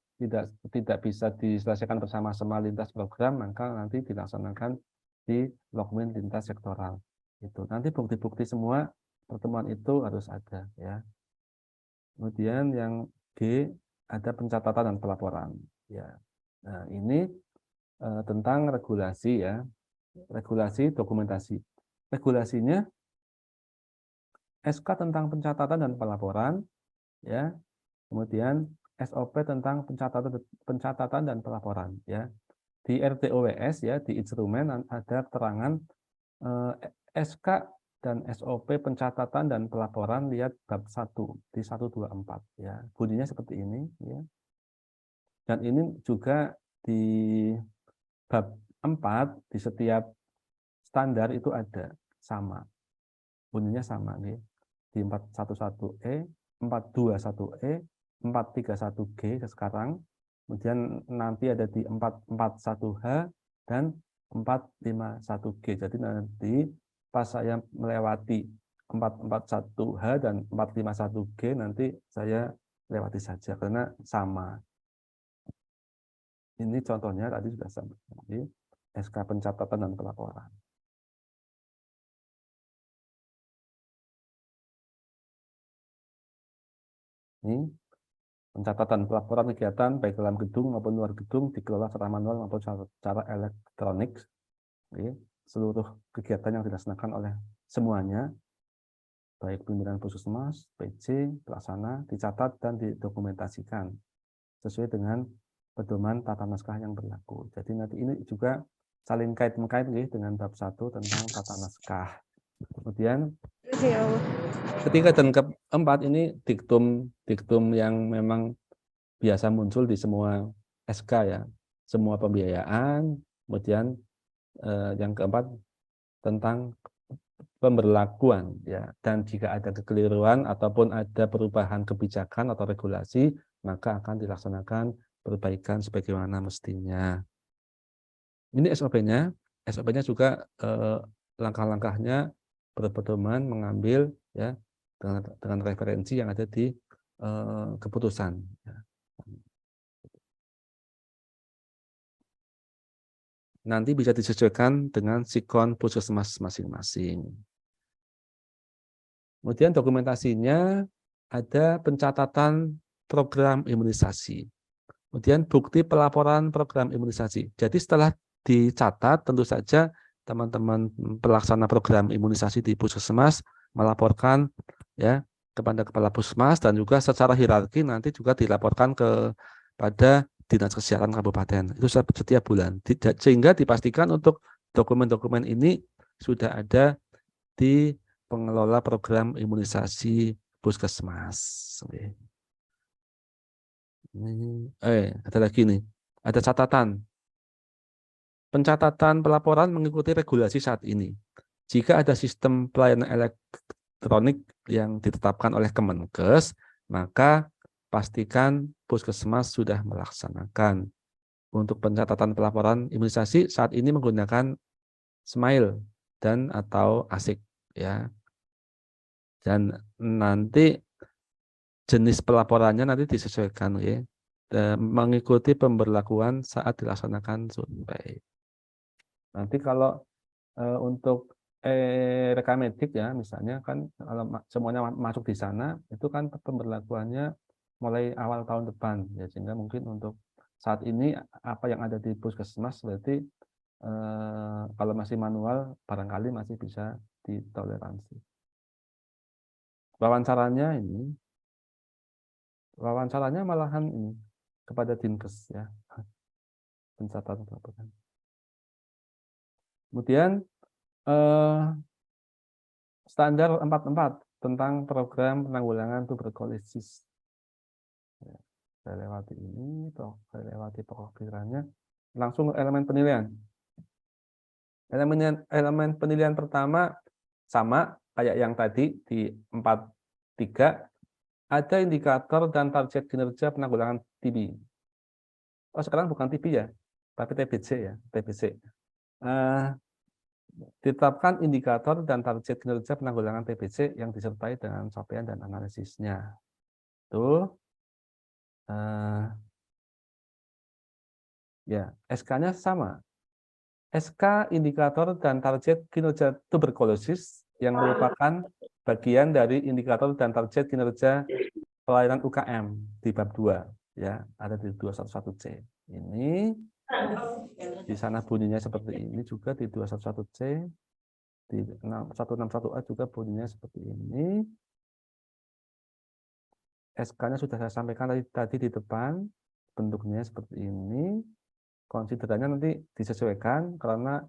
tidak bisa diselesaikan bersama-sama lintas program, maka nanti dilaksanakan di Logmin lintas sektoral. Itu nanti bukti-bukti semua pertemuan itu harus ada ya. Kemudian yang G ada pencatatan dan pelaporan ya. Nah, ini tentang regulasi ya. Regulasi dokumentasi. Regulasinya SK tentang pencatatan dan pelaporan ya. Kemudian SOP tentang pencatatan dan pelaporan ya. Di RTOWS ya, di instrumen ada keterangan SK dan SOP pencatatan dan pelaporan, lihat bab 1 di 124 ya. Bunyinya seperti ini ya. Dan ini juga di bab 4 di setiap standar itu ada sama. Bunyinya sama nih. Di 411E, 421E, 431G sekarang. Kemudian nanti ada di 441H dan 451G. Jadi nanti pas saya melewati 441H dan 451G nanti saya lewati saja karena sama. Ini contohnya tadi sudah sama. Jadi SK pencatatan dan pelaporan. Ini pencatatan pelaporan kegiatan baik dalam gedung maupun luar gedung dikelola secara manual maupun secara elektronik. Oke. Seluruh kegiatan yang dilaksanakan oleh semuanya, baik pimpinan puskesmas, PJ, pelaksana, dicatat dan didokumentasikan sesuai dengan pedoman tata naskah yang berlaku. Jadi nanti ini juga saling kait-mengkait dengan bab 1 tentang tata naskah. Kemudian ketiga dan keempat ini diktum yang memang biasa muncul di semua SK ya, semua pembiayaan. Kemudian yang keempat tentang pemberlakuan ya, dan jika ada kekeliruan ataupun ada perubahan kebijakan atau regulasi, maka akan dilaksanakan perbaikan sebagaimana mestinya. Ini SOP-nya. SOP-nya juga langkah-langkahnya berpedoman mengambil ya dengan referensi yang ada di keputusan. Ya. Nanti bisa disesuaikan dengan sikon puskesmas masing-masing. Kemudian dokumentasinya ada pencatatan program imunisasi. Kemudian bukti pelaporan program imunisasi. Jadi setelah dicatat, tentu saja teman-teman pelaksana program imunisasi di puskesmas melaporkan ya kepada kepala puskesmas, dan juga secara hierarki nanti juga dilaporkan kepada Dinas Kesehatan Kabupaten. Itu setiap bulan. Sehingga dipastikan untuk dokumen-dokumen ini sudah ada di pengelola program imunisasi puskesmas. Ada lagi nih. Ada catatan. Pencatatan pelaporan mengikuti regulasi saat ini. Jika ada sistem pelayanan elektronik yang ditetapkan oleh Kemenkes, maka pastikan puskesmas sudah melaksanakan. Untuk pencatatan pelaporan imunisasi saat ini menggunakan Smile dan atau ASIK ya. Dan nanti jenis pelaporannya nanti disesuaikan ya, mengikuti pemberlakuan saat dilaksanakan survei. Nanti kalau untuk rekamedik ya, misalnya kan kalau semuanya masuk di sana, itu kan pemberlakuannya mulai awal tahun depan ya, sehingga mungkin untuk saat ini apa yang ada di puskesmas berarti kalau masih manual barangkali masih bisa ditoleransi. Wawancaranya malahan ini kepada Dinkes ya, pencatatan pelaporan. Kemudian standar 44 tentang program penanggulangan tuberkulosis. Ya, saya lewati ini, saya lewati pokok pikirannya. Langsung elemen penilaian. Elemen penilaian pertama sama kayak yang tadi di 43, ada indikator dan target kinerja penanggulangan TB. Oh, sekarang bukan TB ya, tapi TBC ya, TBC. Ditetapkan indikator dan target kinerja penanggulangan TBC yang disertai dengan capaian dan analisisnya. Tuh, ya, SK-nya sama. SK indikator dan target kinerja tuberkulosis yang merupakan bagian dari indikator dan target kinerja pelayanan UKM di bab 2 ya, ada di 211C. Ini di sana bunyinya seperti ini, juga di 211C, di 161A juga bunyinya seperti ini. SK-nya sudah saya sampaikan tadi di depan, bentuknya seperti ini. Konsiderannya nanti disesuaikan karena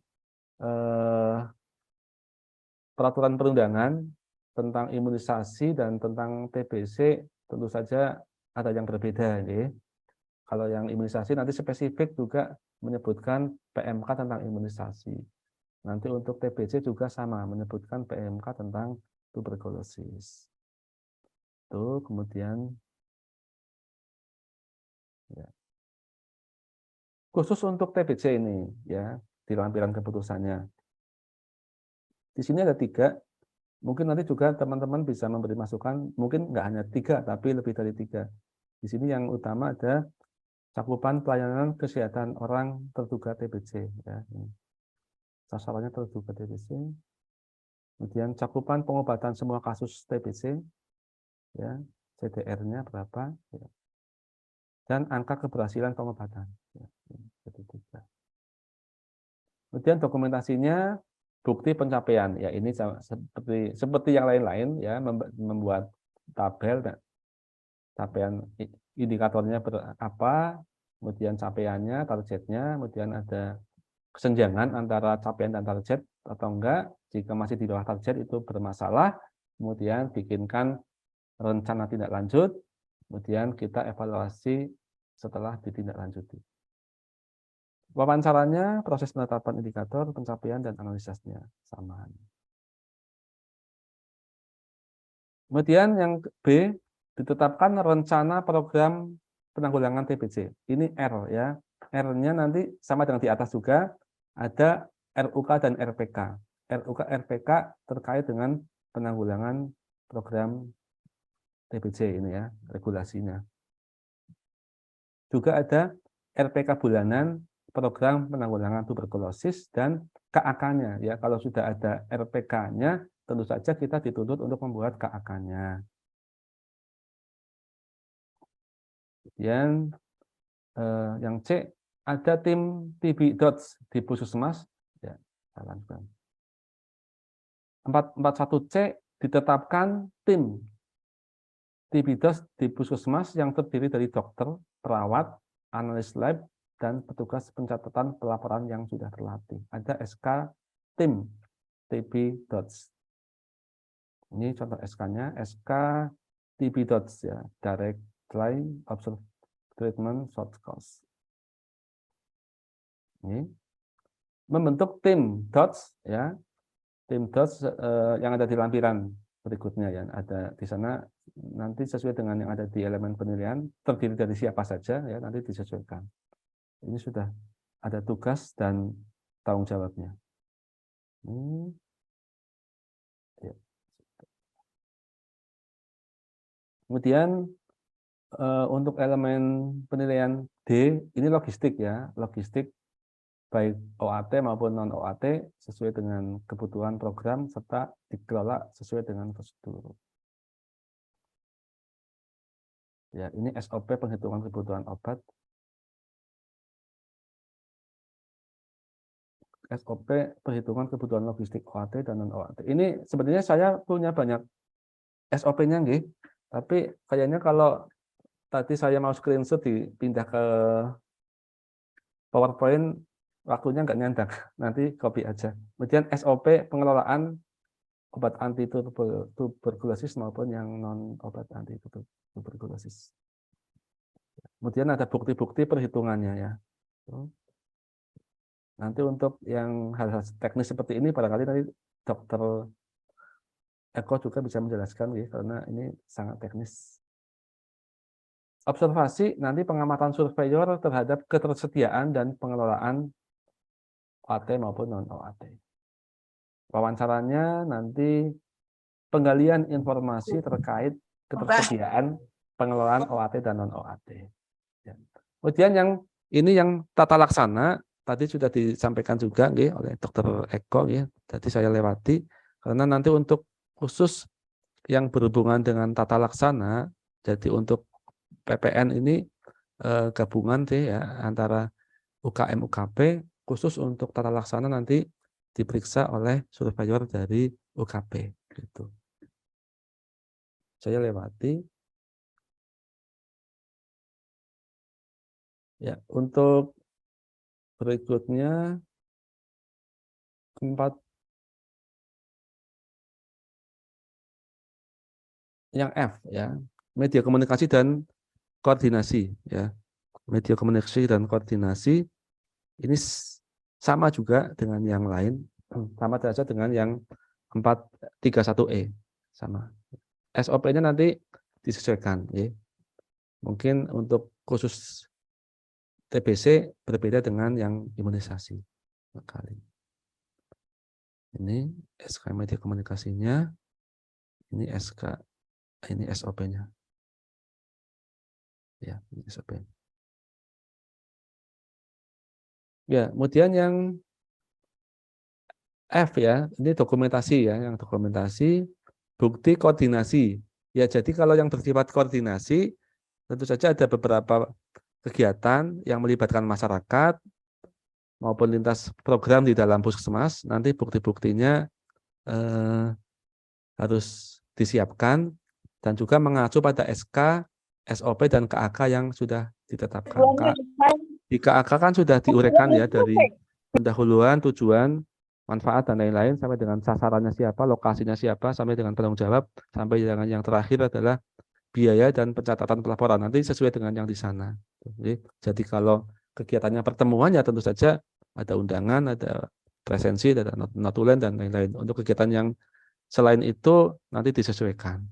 peraturan perundangan tentang imunisasi dan tentang TBC tentu saja ada yang berbeda ya. Kalau yang imunisasi nanti spesifik juga menyebutkan PMK tentang imunisasi. Nanti untuk TBC juga sama, menyebutkan PMK tentang tuberkulosis. Tuh, kemudian ya. Khusus untuk TBC ini ya, di lampiran keputusannya. Di sini ada 3. Mungkin nanti juga teman-teman bisa memberi masukan, mungkin nggak hanya 3, tapi lebih dari 3. Di sini yang utama ada cakupan pelayanan kesehatan orang terduga TBC. Ya. Sasarannya terduga TBC. Kemudian cakupan pengobatan semua kasus TBC, ya, CDR-nya berapa, ya. Dan angka keberhasilan pengobatan. Ya. Kemudian dokumentasinya bukti pencapaian. Ya, ini seperti yang lain-lain ya, membuat tabel dan capaian indikatornya berapa, kemudian capaiannya, targetnya, kemudian ada kesenjangan antara capaian dan target atau enggak. Jika masih di bawah target itu bermasalah, kemudian bikinkan rencana tindak lanjut, kemudian kita evaluasi setelah ditindaklanjuti. Wawancaranya, proses penetapan indikator, pencapaian, dan analisisnya sama. Kemudian yang B, ditetapkan rencana program penanggulangan TBC. Ini R ya. R-nya nanti sama dengan di atas juga, ada RUK dan RPK. RUK, RPK terkait dengan penanggulangan program TBC ini ya, regulasinya. Juga ada RPK bulanan, program penanggulangan tuberkulosis, dan KAK-nya ya. Kalau sudah ada RPK-nya, tentu saja kita dituntut untuk membuat KAK-nya. Kemudian yang C, ada tim TB DOTS di Puskesmas. Ya, 441C ditetapkan tim TB DOTS di Puskesmas yang terdiri dari dokter, perawat, analis lab, dan petugas pencatatan pelaporan yang sudah terlatih. Ada SK tim TB DOTS. Ini contoh SK-nya, SK TB DOTS ya, Direct Line Observe Treatment Short Course. Ini membentuk tim DOTS ya, tim DOTS yang ada di lampiran berikutnya ya, ada di sana nanti sesuai dengan yang ada di elemen penilaian, terdiri dari siapa saja ya, nanti disesuaikan. Ini sudah ada tugas dan tanggung jawabnya. Ya. Kemudian untuk elemen penilaian D, ini logistik ya, logistik baik OAT maupun non-OAT sesuai dengan kebutuhan program serta dikelola sesuai dengan prosedur. Ya, ini SOP penghitungan kebutuhan obat. SOP perhitungan kebutuhan logistik OAT dan non-OAT. Ini sebenarnya saya punya banyak SOP-nya nggih, tapi kayaknya kalau tadi saya mau screenshot dipindah ke PowerPoint, waktunya nggak nyandak, nanti copy aja. Kemudian SOP pengelolaan obat anti tuberkulosis maupun yang non obat anti tuberkulosis. Kemudian ada bukti-bukti perhitungannya ya. Nanti untuk yang hal-hal teknis seperti ini barangkali nanti Dokter Eko juga bisa menjelaskan ya, karena ini sangat teknis. Observasi nanti pengamatan surveyor terhadap ketersediaan dan pengelolaan OAT maupun non-OAT. Wawancaranya nanti penggalian informasi terkait ketersediaan pengelolaan OAT dan non-OAT. Kemudian yang ini yang tata laksana tadi sudah disampaikan juga oleh Dr. Eko ya. Tadi saya lewati karena nanti untuk khusus yang berhubungan dengan tata laksana, jadi untuk PPN ini gabungan sih ya antara UKM UKP, khusus untuk tata laksana nanti diperiksa oleh surveyor dari UKP gitu. Saya lewati. Ya, untuk berikutnya 4 yang F ya, media komunikasi dan koordinasi ya. Media komunikasi dan koordinasi ini sama juga dengan yang lain, sama saja dengan yang 431E sama. SOP-nya nanti disesuaikan ya. Mungkin untuk khusus TBC berbeda dengan yang imunisasi kali. Ini SK media komunikasinya, ini SK, ini SOP-nya. Ya, ini SOP. Ya, kemudian yang F ya, ini dokumentasi ya, yang dokumentasi bukti koordinasi. Ya, jadi kalau yang bersifat koordinasi tentu saja ada beberapa kegiatan yang melibatkan masyarakat maupun lintas program di dalam puskesmas, nanti bukti-buktinya harus disiapkan dan juga mengacu pada SK, SOP, dan KAK yang sudah ditetapkan. Di KAK kan sudah diuraikan ya dari pendahuluan, tujuan, manfaat dan lain-lain, sampai dengan sasarannya siapa, lokasinya siapa, sampai dengan penanggung jawab, sampai dengan yang terakhir adalah biaya dan pencatatan pelaporan. Nanti sesuai dengan yang di sana. Jadi kalau kegiatannya pertemuan ya tentu saja ada undangan, ada presensi, ada notulen dan lain-lain. Untuk kegiatan yang selain itu nanti disesuaikan.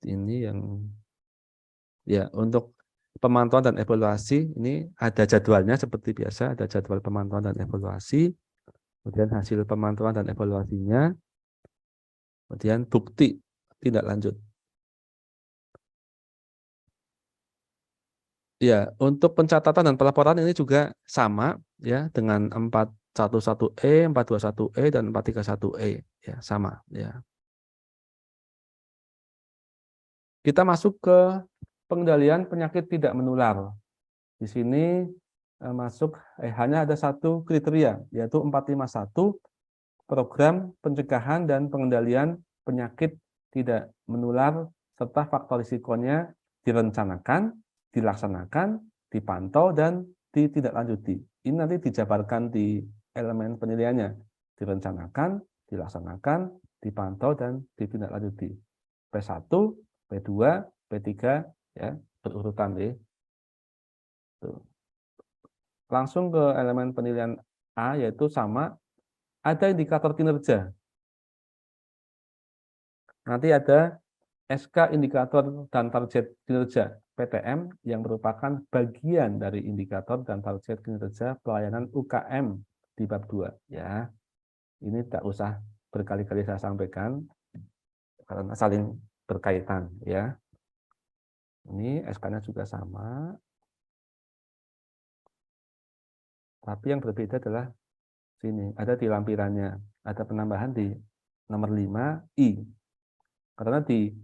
Ini yang ya untuk pemantauan dan evaluasi ini ada jadwalnya seperti biasa, ada jadwal pemantauan dan evaluasi, kemudian hasil pemantauan dan evaluasinya, kemudian bukti tindak lanjut. Ya, untuk pencatatan dan pelaporan ini juga sama ya dengan 411E, 421E dan 431E ya, sama ya. Kita masuk ke pengendalian penyakit tidak menular. Di sini hanya ada satu kriteria, yaitu 451, program pencegahan dan pengendalian penyakit tidak menular serta faktor risikonya direncanakan, dilaksanakan, dipantau, dan ditindaklanjuti. Ini nanti dijabarkan di elemen penilaiannya. Direncanakan, dilaksanakan, dipantau, dan ditindaklanjuti. P1, P2, P3, ya, berurutan deh. Tuh. Langsung ke elemen penilaian A, yaitu sama, ada indikator kinerja. Nanti ada SK indikator dan target kinerja PTM yang merupakan bagian dari indikator dan target kinerja pelayanan UKM di bab 2 ya. Ini tak usah berkali-kali saya sampaikan karena saling berkaitan ya. Ini SK-nya juga sama. Tapi yang berbeda adalah sini, ada di lampirannya, ada penambahan di nomor 5I. Karena di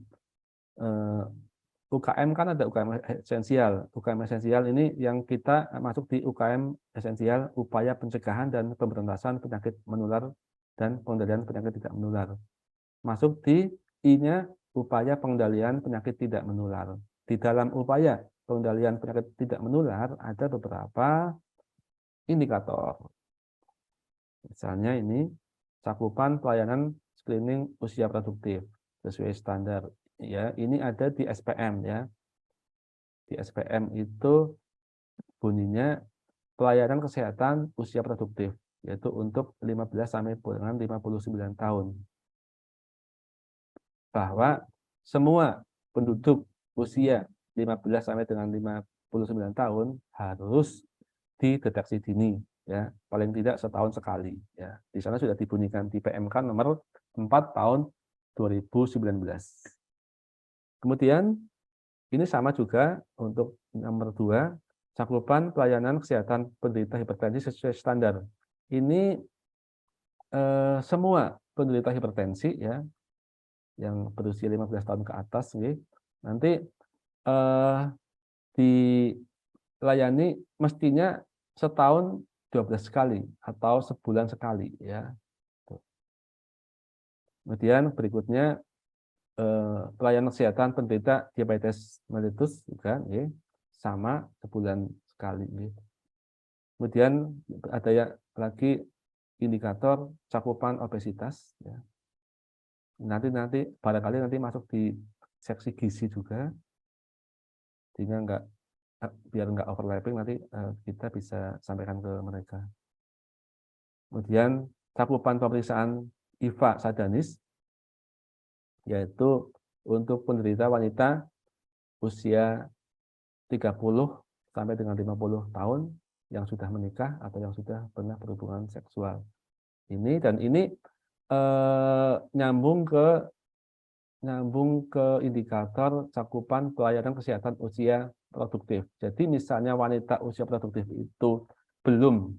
UKM kan ada UKM esensial. UKM esensial ini yang kita masuk di UKM esensial, upaya pencegahan dan pemberantasan penyakit menular dan pengendalian penyakit tidak menular. Masuk di I-nya, upaya pengendalian penyakit tidak menular. Di dalam upaya pengendalian penyakit tidak menular ada beberapa indikator. Misalnya ini cakupan pelayanan screening usia produktif sesuai standar. Ya, ini ada di SPM ya. Di SPM itu bunyinya pelayanan kesehatan usia produktif, yaitu untuk 15 sampai dengan 59 tahun. Bahwa semua penduduk usia 15 sampai dengan 59 tahun harus dideteksi dini ya, paling tidak setahun sekali ya. Di sana sudah dibunyikan di PMK nomor 4 tahun 2019. Kemudian ini sama juga untuk nomor 2, cakupan pelayanan kesehatan penderita hipertensi sesuai standar. Ini semua penderita hipertensi ya yang berusia 15 tahun ke atas nih, nanti dilayani mestinya setahun 12 kali atau sebulan sekali ya. Kemudian berikutnya pelayanan kesehatan penderita diabetes mellitus juga ya, sama sebulan sekali ya. Kemudian ada ya lagi indikator cakupan obesitas ya. Nanti barangkali nanti masuk di seksi gizi juga, sehingga biar nggak overlapping nanti kita bisa sampaikan ke mereka. Kemudian cakupan pemeriksaan IVA Sadanis, yaitu untuk penderita wanita usia 30 sampai dengan 50 tahun yang sudah menikah atau yang sudah pernah berhubungan seksual. Ini nyambung ke indikator cakupan pelayanan kesehatan usia produktif. Jadi misalnya wanita usia produktif itu belum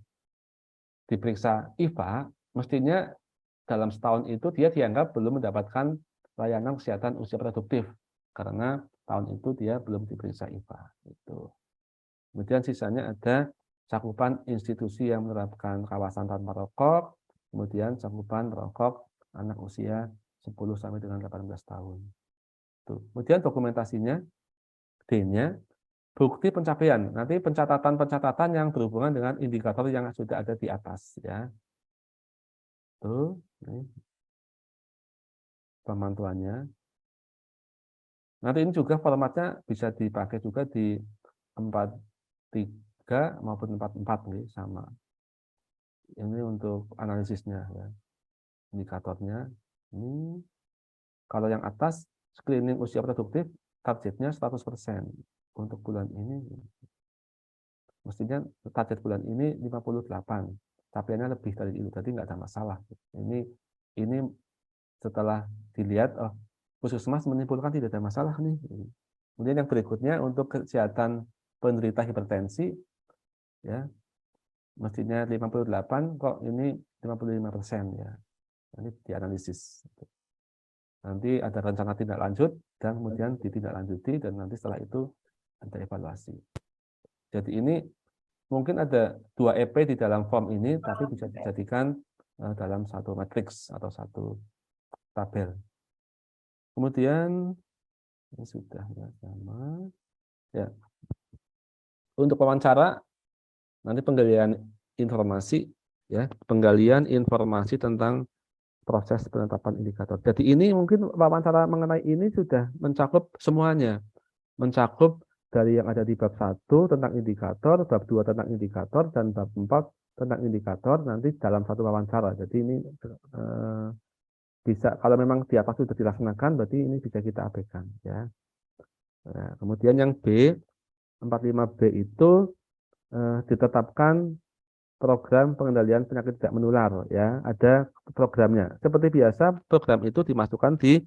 diperiksa IVA, mestinya dalam setahun itu dia dianggap belum mendapatkan layanan kesehatan usia produktif karena tahun itu dia belum diperiksa IVA. Itu. Kemudian sisanya ada cakupan institusi yang menerapkan kawasan tanpa rokok, kemudian cakupan rokok anak usia 10 sampai dengan 18 tahun. Tuh. Kemudian dokumentasinya, D-nya bukti pencapaian. Nanti pencatatan-pencatatan yang berhubungan dengan indikator yang sudah ada di atas ya. Tuh, ini pemantuannya. Nanti ini juga formatnya bisa dipakai juga di 43 maupun 44 nih sama. Ini untuk analisisnya ya. Indikatornya. Ini kalau yang atas screening usia produktif targetnya 100% untuk bulan ini. Mestinya target bulan ini 58. Capaiannya lebih dari itu, tadi nggak ada masalah. Ini setelah dilihat, oh, Puskesmas menyimpulkan tidak ada masalah nih. Kemudian yang berikutnya untuk kesehatan penderita hipertensi, ya mestinya 58, kok ini 55% ya. Ini dianalisis. Nanti ada rencana tindak lanjut dan kemudian ditindaklanjuti dan nanti setelah itu ada evaluasi. Jadi ini mungkin ada 2 EP di dalam form ini, tapi bisa dijadikan dalam satu matriks atau satu tabel. Kemudian ini sudah ya sama. Ya. Untuk wawancara nanti penggalian informasi ya, penggalian informasi tentang proses penetapan indikator. Jadi ini mungkin wawancara mengenai ini sudah mencakup semuanya. Mencakup dari yang ada di bab 1 tentang indikator, bab 2 tentang indikator, dan bab 4 tentang indikator nanti dalam satu wawancara. Jadi ini bisa, kalau memang di atas sudah dilaksanakan, berarti ini bisa kita abaikan. Ya. Nah, kemudian yang B, 45B itu ditetapkan program pengendalian penyakit tidak menular. Ya, ada programnya. Seperti biasa, program itu dimasukkan di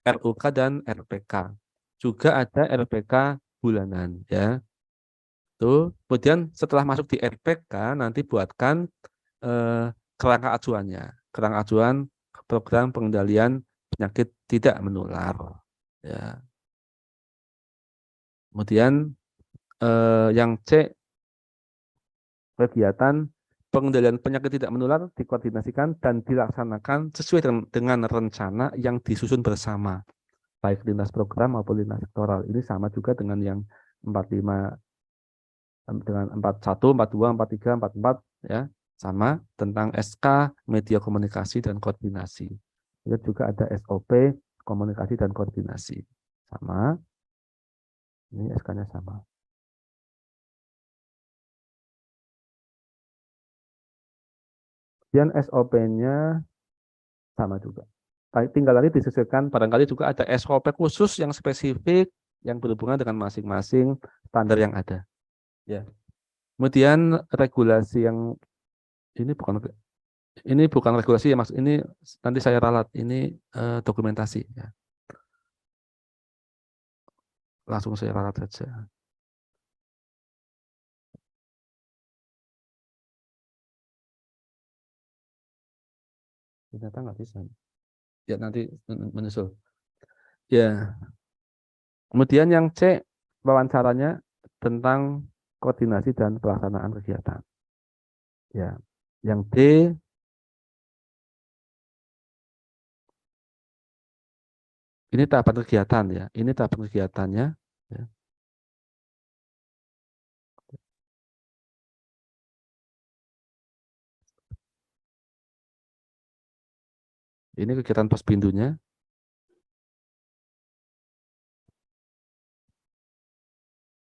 RUK dan RPK. Juga ada RPK bulanan. Ya. Tuh. Kemudian setelah masuk di RPK, nanti buatkan kerangka acuannya. Kerangka acuan program pengendalian penyakit tidak menular. Ya. Kemudian yang C, kegiatan pengendalian penyakit tidak menular dikoordinasikan dan dilaksanakan sesuai dengan rencana yang disusun bersama, baik lintas program maupun lintas sektoral. Ini sama juga dengan yang 45, dengan 41, 42, 43, 44, ya. Sama tentang SK, media komunikasi dan koordinasi. Itu juga ada SOP, komunikasi dan koordinasi. Sama. Ini SK-nya sama. Dan SOP-nya sama juga. Tinggal nanti disesuaikan, barangkali juga ada SOP khusus yang spesifik, yang berhubungan dengan masing-masing standar yang ada. Ya. Kemudian regulasi yang ini bukan regulasi ya Mas, ini nanti saya ralat, ini dokumentasi ya. Langsung saya ralat saja. Ternyata nggak bisa. Ya nanti menyusul. Ya. Kemudian yang C, wawancaranya tentang koordinasi dan pelaksanaan kegiatan. Ya. Yang D, ini tahapan kegiatan ya. Ini tahapan kegiatannya. Ya. Ini kegiatan Pospindunya.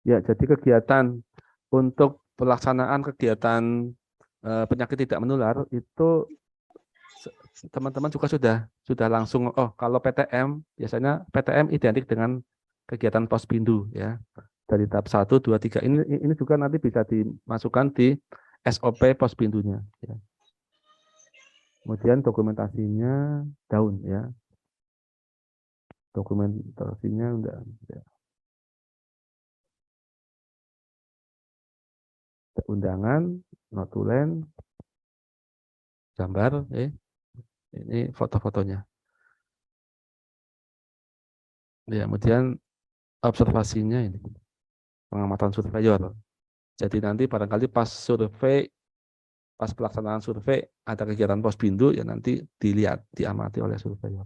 Ya, jadi kegiatan untuk pelaksanaan kegiatan penyakit tidak menular itu teman-teman juga sudah langsung, oh kalau PTM biasanya PTM identik dengan kegiatan Pospindu ya. Dari tahap 1, 2, 3 ini juga nanti bisa dimasukkan di SOP Pospindunya ya. Kemudian dokumentasinya daun ya. Dokumentasinya udah ya. Undangan, notulen, gambar, ini foto-fotonya. Ya, kemudian observasinya ini, pengamatan surveyor. Jadi nanti barangkali pas survei, pas pelaksanaan survei ada kegiatan Pospindu, ya nanti dilihat, diamati oleh surveyor.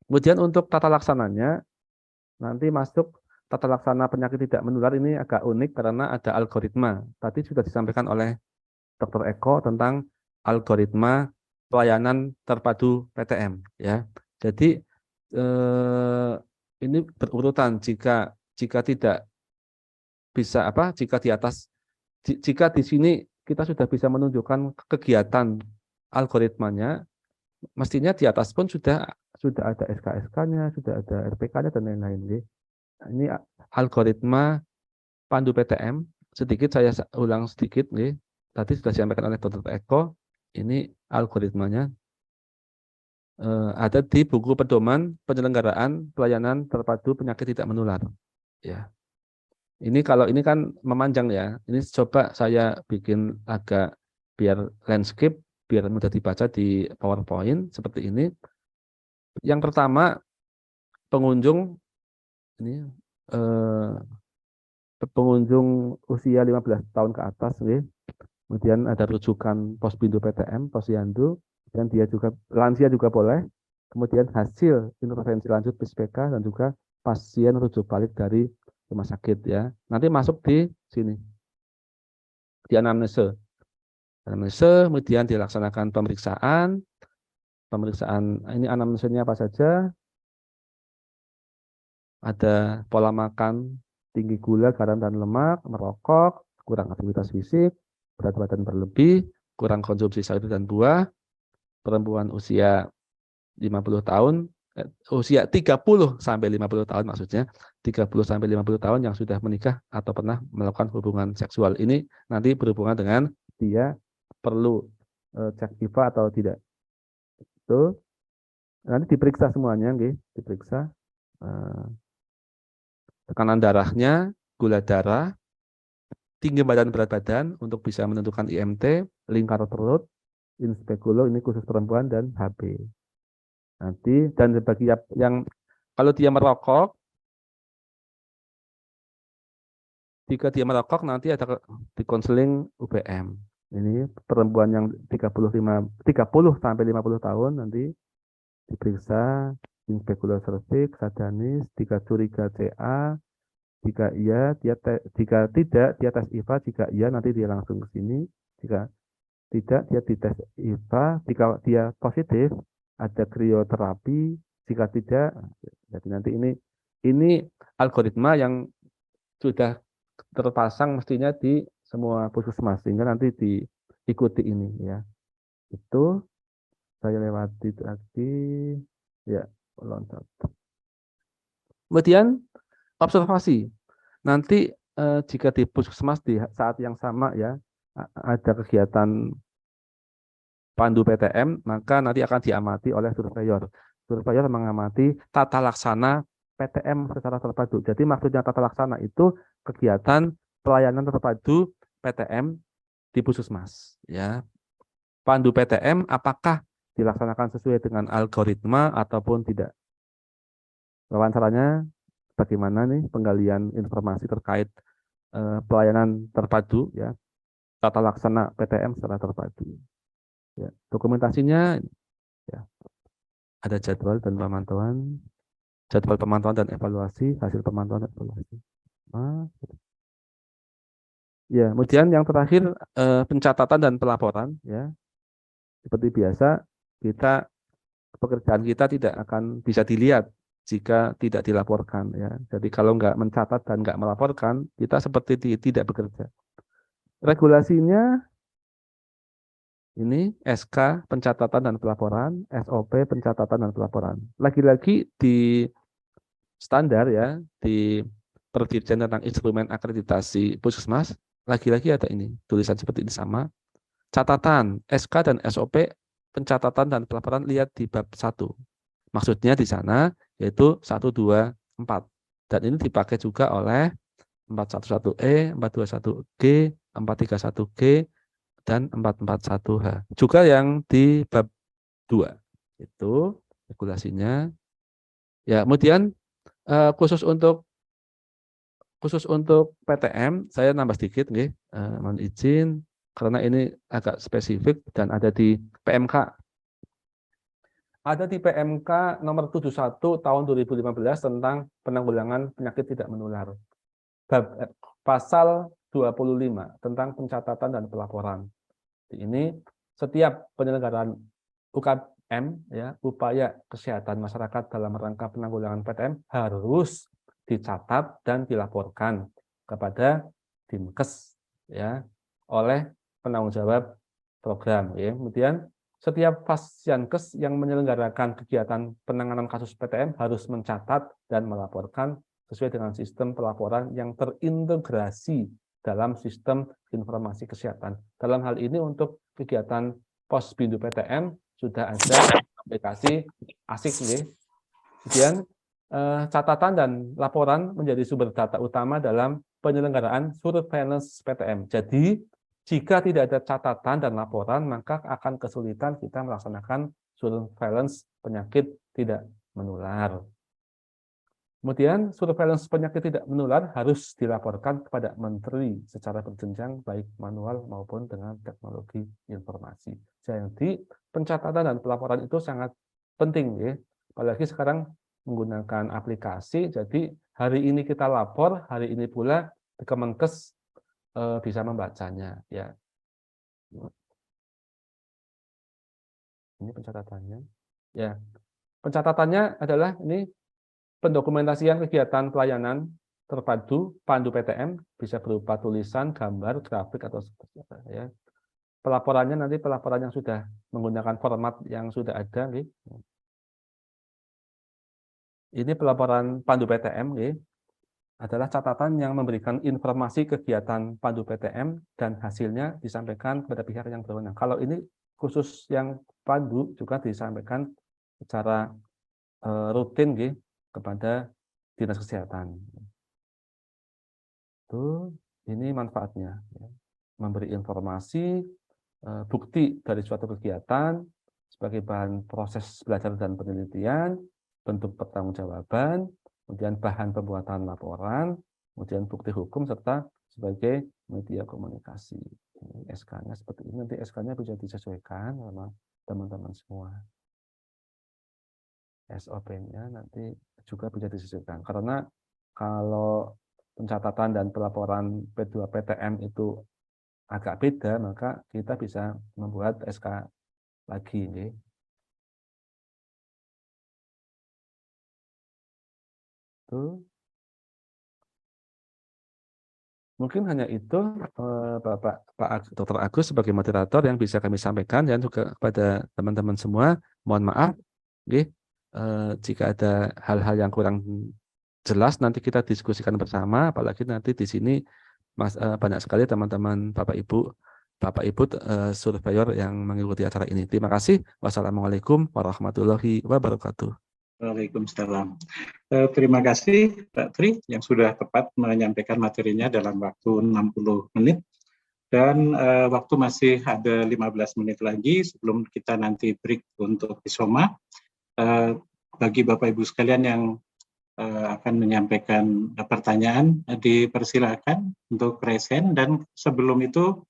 Kemudian untuk tata laksananya, nanti masuk tata laksana penyakit tidak menular ini agak unik karena ada algoritma. Tadi sudah disampaikan oleh Dr. Eko tentang algoritma pelayanan terpadu PTM. Ya, jadi ini berurutan jika tidak bisa jika di atas jika di sini kita sudah bisa menunjukkan kegiatan algoritmanya, mestinya di atas pun sudah ada SKSK-nya, sudah ada RPK-nya dan lain-lain. Ini algoritma pandu PTM. Sedikit saya ulang sedikit, tadi sudah disampaikan oleh Dr. Eko. Ini algoritmanya ada di buku pedoman penyelenggaraan pelayanan terpadu penyakit tidak menular. Ya. Ini kalau ini kan memanjang ya. Ini coba saya bikin agak biar landscape, biar mudah dibaca di PowerPoint seperti ini. Yang pertama, pengunjung ini pengunjung usia 15 tahun ke atas, kemudian ada rujukan Posbindu PTM, Posyandu, dan dia juga lansia juga boleh. Kemudian hasil intervensi lanjut PSPK dan juga pasien rujuk balik dari rumah sakit ya. Nanti masuk di sini. Di anamnese. Anamnese, kemudian dilaksanakan pemeriksaan. Pemeriksaan ini anamnesenya apa saja? Ada pola makan, tinggi gula, garam dan lemak, merokok, kurang aktivitas fisik, berat badan berlebih, kurang konsumsi sayur dan buah, perempuan usia 50 tahun, usia 30 sampai 50 tahun maksudnya, 30 sampai 50 tahun yang sudah menikah atau pernah melakukan hubungan seksual. Ini nanti berhubungan dengan dia perlu cek IVA atau tidak. Itu nanti diperiksa semuanya, diperiksa tekanan darahnya, gula darah, tinggi badan berat badan untuk bisa menentukan IMT, lingkar perut, inspekulo ini khusus perempuan dan HB. Nanti dan bagi yang kalau dia merokok, jika dia merokok nanti ada di konseling UBM. Ini perempuan yang 30 sampai 50 tahun nanti diperiksa inspekulo cervix, sadanis, jika curiga CA, jika iya jika tidak dia tes IVA, jika iya nanti dia langsung ke sini, jika tidak dia dites IVA, jika dia positif ada krioterapi, jika tidak, jadi nanti ini algoritma yang sudah terpasang mestinya di semua puskesmas sehingga nanti diikuti ini ya. Itu saya lewati tadi ya, loncat. Kemudian observasi. Nanti jika di puskesmas di saat yang sama ya ada kegiatan pandu PTM, maka nanti akan diamati oleh surveyor. Surveyor mengamati tata laksana PTM secara terpadu. Jadi maksudnya tata laksana itu kegiatan pelayanan terpadu PTM di puskesmas. Ya. Pandu PTM apakah dilaksanakan sesuai dengan algoritma ataupun tidak? Wawancaranya bagaimana nih penggalian informasi terkait pelayanan terpadu ya, tata laksana PTM secara terpadu. Ya, dokumentasinya ya, ada jadwal dan pemantauan, jadwal pemantauan dan evaluasi, hasil pemantauan dan evaluasi. Ya, kemudian yang terakhir pencatatan dan pelaporan ya. Seperti biasa, pekerjaan kita tidak akan bisa dilihat jika tidak dilaporkan ya. Jadi kalau nggak mencatat dan nggak melaporkan, kita seperti tidak bekerja. Regulasinya ini SK pencatatan dan pelaporan, SOP pencatatan dan pelaporan. Lagi-lagi di standar ya, di Perdirjen tentang instrumen akreditasi puskesmas, lagi-lagi ada ini, tulisan seperti ini sama. Catatan SK dan SOP pencatatan dan pelaporan lihat di bab 1. Maksudnya di sana yaitu 1, 2, 4. Dan ini dipakai juga oleh 411E, 421G, 431G, dan 441H. Juga yang di bab 2. Itu regulasinya. Ya, kemudian khusus untuk PTM saya nambah sedikit nggih. Mohon izin karena ini agak spesifik dan ada di PMK. ada di PMK nomor 71 tahun 2015 tentang penanggulangan penyakit tidak menular. Pasal 25 tentang pencatatan dan pelaporan. Ini setiap penyelenggaraan UKM, ya, upaya kesehatan masyarakat dalam rangka penanggulangan PTM harus dicatat dan dilaporkan kepada Dinkes, ya, oleh penanggung jawab program. Ya. Kemudian setiap Fasyankes yang menyelenggarakan kegiatan penanganan kasus PTM harus mencatat dan melaporkan sesuai dengan sistem pelaporan yang terintegrasi dalam sistem informasi kesehatan. Dalam hal ini untuk kegiatan Posbindu PTM sudah ada aplikasi ASIK. Ya. Kemudian catatan dan laporan menjadi sumber data utama dalam penyelenggaraan surveillance PTM. Jadi, jika tidak ada catatan dan laporan, maka akan kesulitan kita melaksanakan surveillance penyakit tidak menular. Kemudian, surveillance penyakit tidak menular harus dilaporkan kepada Menteri secara berjenjang, baik manual maupun dengan teknologi informasi. Jadi, pencatatan dan pelaporan itu sangat penting, ya. Apalagi sekarang menggunakan aplikasi, jadi hari ini kita lapor, hari ini pula Kemenkes bisa membacanya, ya. Ini pencatatannya, ya. Pencatatannya adalah ini pendokumentasian kegiatan pelayanan terpadu pandu PTM bisa berupa tulisan, gambar, grafik atau seperti apa, ya. Pelaporannya nanti pelaporan yang sudah menggunakan format yang sudah ada, ya. Ini pelaporan pandu PTM, ya. Adalah catatan yang memberikan informasi kegiatan pandu PTM dan hasilnya disampaikan kepada pihak yang berwenang. Kalau ini khusus yang pandu juga disampaikan secara rutin, ya, kepada Dinas Kesehatan. Tuh, ini manfaatnya, ya. Memberi informasi, bukti dari suatu kegiatan sebagai bahan proses belajar dan penelitian, bentuk pertanggungjawaban, kemudian bahan pembuatan laporan, kemudian bukti hukum, serta sebagai media komunikasi. SK-nya seperti ini, nanti SK-nya bisa disesuaikan sama teman-teman semua. SOP-nya nanti juga bisa disesuaikan. Karena kalau pencatatan dan pelaporan P2 PTM itu agak beda, maka kita bisa membuat SK lagi. Nih. Tuh. Mungkin hanya itu Pak Dr. Agus sebagai moderator yang bisa kami sampaikan, dan juga kepada teman-teman semua mohon maaf jika ada hal-hal yang kurang jelas nanti kita diskusikan bersama, apalagi nanti di sini banyak sekali teman-teman Bapak Ibu surveyor yang mengikuti acara ini. Terima kasih. Wassalamualaikum warahmatullahi wabarakatuh. Waalaikumsalam. Terima kasih Pak Tri yang sudah tepat menyampaikan materinya dalam waktu 60 menit. Dan waktu masih ada 15 menit lagi sebelum kita nanti break untuk Isoma. Bagi Bapak Ibu sekalian yang akan menyampaikan pertanyaan, dipersilakan untuk present, dan sebelum itu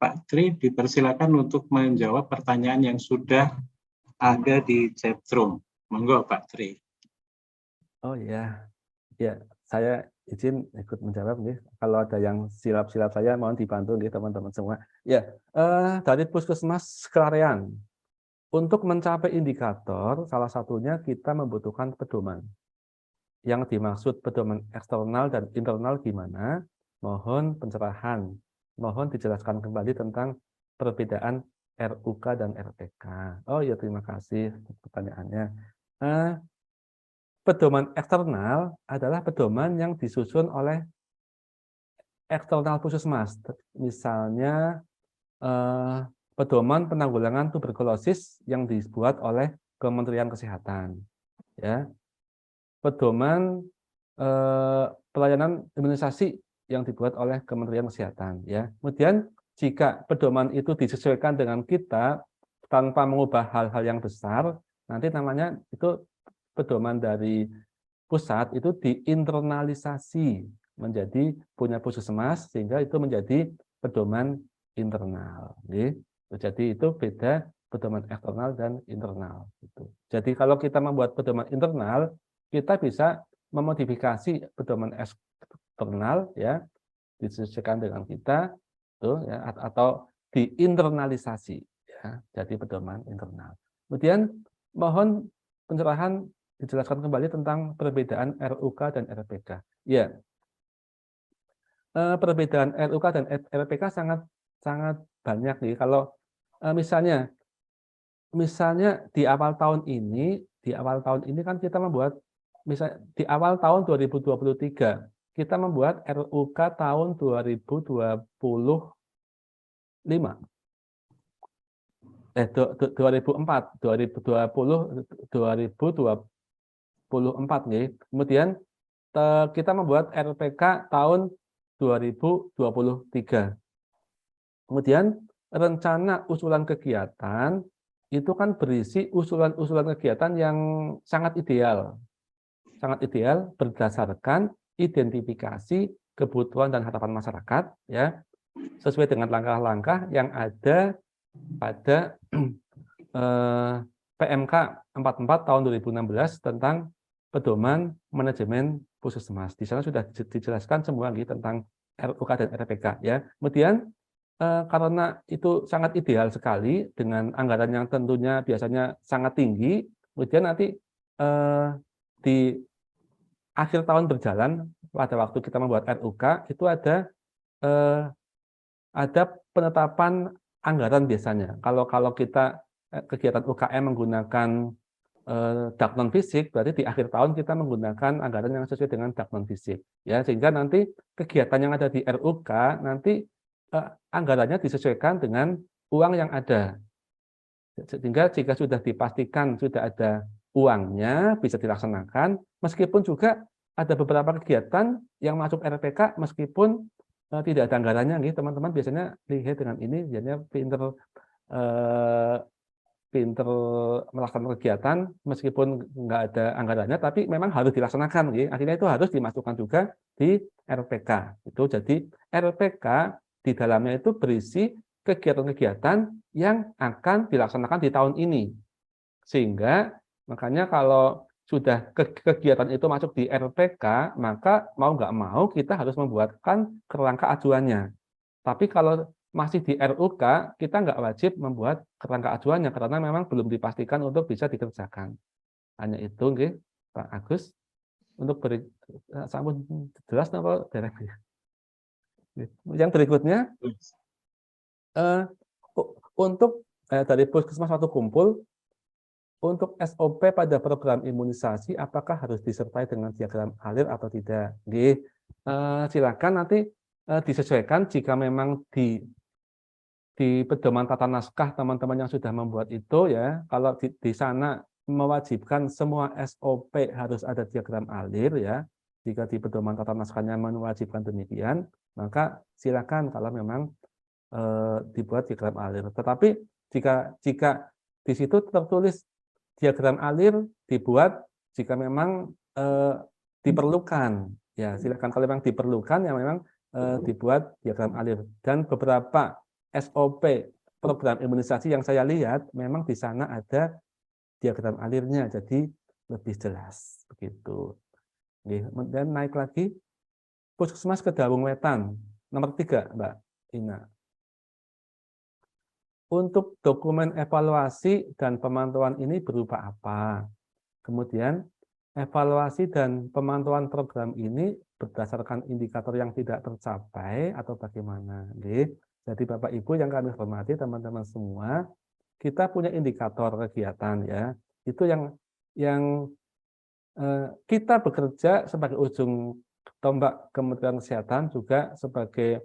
Pak Tri dipersilakan untuk menjawab pertanyaan yang sudah ada di chat room. Monggo Pak Tri. Oh ya, ya saya izin ikut menjawab nih. Kalau ada yang silap-silap saya mohon dibantu nih teman-teman semua. Ya, dari Puskesmas Klarean, untuk mencapai indikator salah satunya kita membutuhkan pedoman. Yang dimaksud pedoman eksternal dan internal gimana? Mohon pencerahan. Mohon dijelaskan kembali tentang perbedaan RUK dan RPK. Oh ya, terima kasih pertanyaannya. Pedoman eksternal adalah pedoman yang disusun oleh eksternal puskesmas. Misalnya pedoman penanggulangan tuberkulosis yang dibuat oleh Kementerian Kesehatan. Ya. Pedoman pelayanan imunisasi yang dibuat oleh Kementerian Kesehatan. Ya. Kemudian jika pedoman itu disesuaikan dengan kita tanpa mengubah hal-hal yang besar, nanti namanya itu pedoman dari pusat itu diinternalisasi menjadi punya puskesmas, sehingga itu menjadi pedoman internal. Jadi itu beda pedoman eksternal dan internal. Gitu. Jadi kalau kita membuat pedoman internal, kita bisa memodifikasi pedoman eksternal ya, disesuaikan dengan kita tuh ya, atau diinternalisasi ya, jadi pedoman internal. Kemudian mohon pencerahan dijelaskan kembali tentang perbedaan RUK dan RPK. Ya, perbedaan RUK dan RPK sangat banyak nih. Kalau misalnya di awal tahun ini kan kita membuat, misal di awal tahun 2023 kita membuat RUK tahun 2025. 2024 nih. Kemudian kita membuat RPK tahun 2023. Kemudian rencana usulan kegiatan itu kan berisi usulan-usulan kegiatan yang sangat ideal berdasarkan identifikasi kebutuhan dan harapan masyarakat ya, sesuai dengan langkah-langkah yang ada pada PMK 44 tahun 2016 tentang pedoman manajemen puskesmas. Di sana sudah dijelaskan semua tentang RUK dan RPK ya. Kemudian karena itu sangat ideal sekali dengan anggaran yang tentunya biasanya sangat tinggi, kemudian nanti di akhir tahun berjalan pada waktu kita membuat RUK itu ada penetapan anggaran biasanya. Kalau kita kegiatan UKM menggunakan dak non fisik, berarti di akhir tahun kita menggunakan anggaran yang sesuai dengan dak non fisik ya, sehingga nanti kegiatan yang ada di RUK nanti anggarannya disesuaikan dengan uang yang ada, sehingga jika sudah dipastikan sudah ada uangnya bisa dilaksanakan, meskipun juga ada beberapa kegiatan yang masuk RPK meskipun tidak ada anggarannya gitu teman-teman. Biasanya lihat dengan ini jadinya pinter melaksanakan kegiatan meskipun nggak ada anggarannya, tapi memang harus dilaksanakan gitu. Akhirnya itu harus dimasukkan juga di RPK itu. Jadi RPK di dalamnya itu berisi kegiatan-kegiatan yang akan dilaksanakan di tahun ini, sehingga makanya kalau sudah kegiatan itu masuk di RPK, maka mau nggak mau kita harus membuatkan kerangka acuannya. Tapi kalau masih di RUK, kita nggak wajib membuat kerangka acuannya karena memang belum dipastikan untuk bisa dikerjakan. Hanya itu, nggih, Pak Agus. Untuk sampun jelas napa derek. Yang berikutnya, untuk dari Puskesmas Watu Kumpul, untuk SOP pada program imunisasi, apakah harus disertai dengan diagram alir atau tidak? Nggih, silakan nanti disesuaikan jika memang di pedoman tata naskah teman-teman yang sudah membuat itu ya, kalau di sana mewajibkan semua SOP harus ada diagram alir ya, jika di pedoman tata naskahnya mewajibkan demikian, maka silakan kalau memang dibuat diagram alir. Tetapi jika di situ tertulis diagram alir dibuat jika memang diperlukan, ya silakan kalau memang diperlukan ya memang dibuat diagram alir. Dan beberapa SOP program imunisasi yang saya lihat memang di sana ada diagram alirnya, jadi lebih jelas begitu. Dan naik lagi Puskesmas Kedawung Wetan nomor 3, Mbak Ina. Untuk dokumen evaluasi dan pemantauan ini berupa apa? Kemudian evaluasi dan pemantauan program ini berdasarkan indikator yang tidak tercapai atau bagaimana? Jadi Bapak Ibu yang kami hormati, teman-teman semua, kita punya indikator kegiatan ya. Itu yang kita bekerja sebagai ujung tombak Kementerian Kesehatan juga sebagai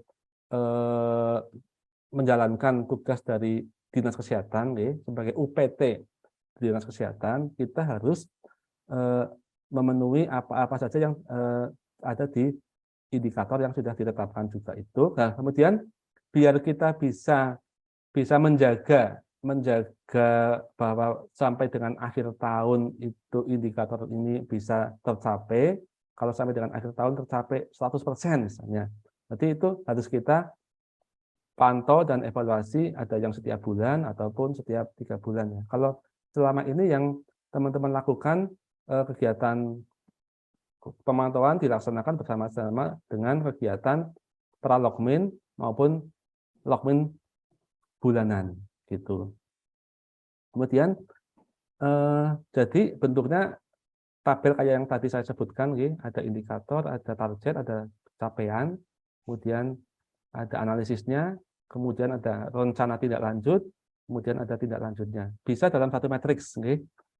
menjalankan tugas dari Dinas Kesehatan, sebagai UPT Dinas Kesehatan, kita harus memenuhi apa-apa saja yang ada di indikator yang sudah ditetapkan juga itu. Nah, kemudian biar kita bisa menjaga bahwa sampai dengan akhir tahun itu indikator ini bisa tercapai. Kalau sampai dengan akhir tahun tercapai 100% misalnya, berarti itu harus kita pantau dan evaluasi, ada yang setiap bulan ataupun setiap 3 bulan ya. Kalau selama ini yang teman-teman lakukan kegiatan pemantauan dilaksanakan bersama-sama dengan kegiatan pra-logmin maupun logmin bulanan gitu. Kemudian jadi bentuknya tabel kayak yang tadi saya sebutkan, ada indikator, ada target, ada capaian, kemudian ada analisisnya, kemudian ada rencana tindak lanjut, kemudian ada tindak lanjutnya. Bisa dalam satu matriks.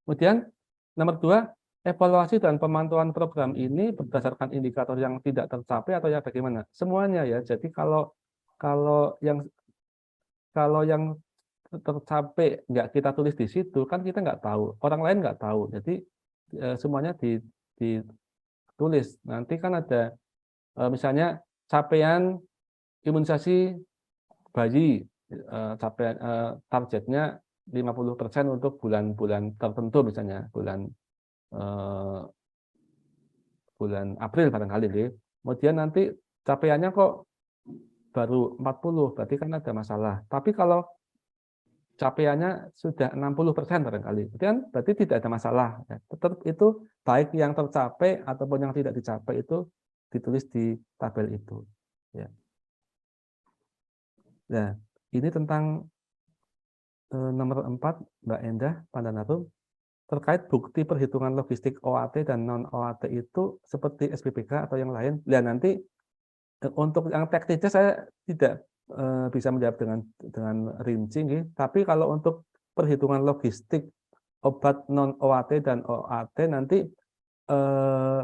Kemudian nomor 2, evaluasi dan pemantauan program ini berdasarkan indikator yang tidak tercapai atau ya bagaimana? Semuanya ya. Jadi kalau yang tercapai nggak kita tulis di situ, kan kita nggak tahu, orang lain nggak tahu. Jadi semuanya ditulis. Nanti kan ada misalnya capaian imunisasi bayi, capaian targetnya 50% untuk bulan-bulan tertentu, misalnya bulan April barangkali. Kemudian nanti capaiannya kok baru 40, berarti kan ada masalah. Tapi kalau capaiannya sudah 60% barangkali, berarti tidak ada masalah. Tetap itu baik yang tercapai ataupun yang tidak dicapai itu ditulis di tabel itu. Ya. Nah, ini tentang nomor 4, Mbak Endah Pandanatum, terkait bukti perhitungan logistik OAT dan non-OAT itu seperti SPPK atau yang lain. Nah, nanti untuk yang teknisnya saya tidak bisa menjawab dengan rinci, tapi kalau untuk perhitungan logistik obat non OAT dan OAT nanti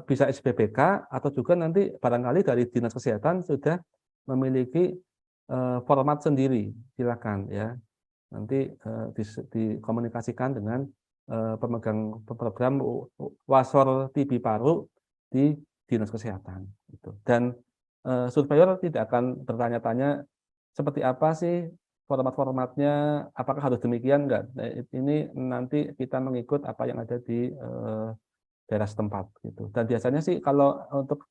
bisa SPPK atau juga nanti barangkali dari Dinas Kesehatan sudah memiliki format sendiri, silakan ya. Nanti dikomunikasikan dengan pemegang program Wasor TB Paru di Dinas Kesehatan. Dan surveyor tidak akan bertanya-tanya seperti apa sih format-formatnya, apakah harus demikian, enggak. Ini nanti kita mengikut apa yang ada di daerah setempat gitu. Dan biasanya sih kalau untuk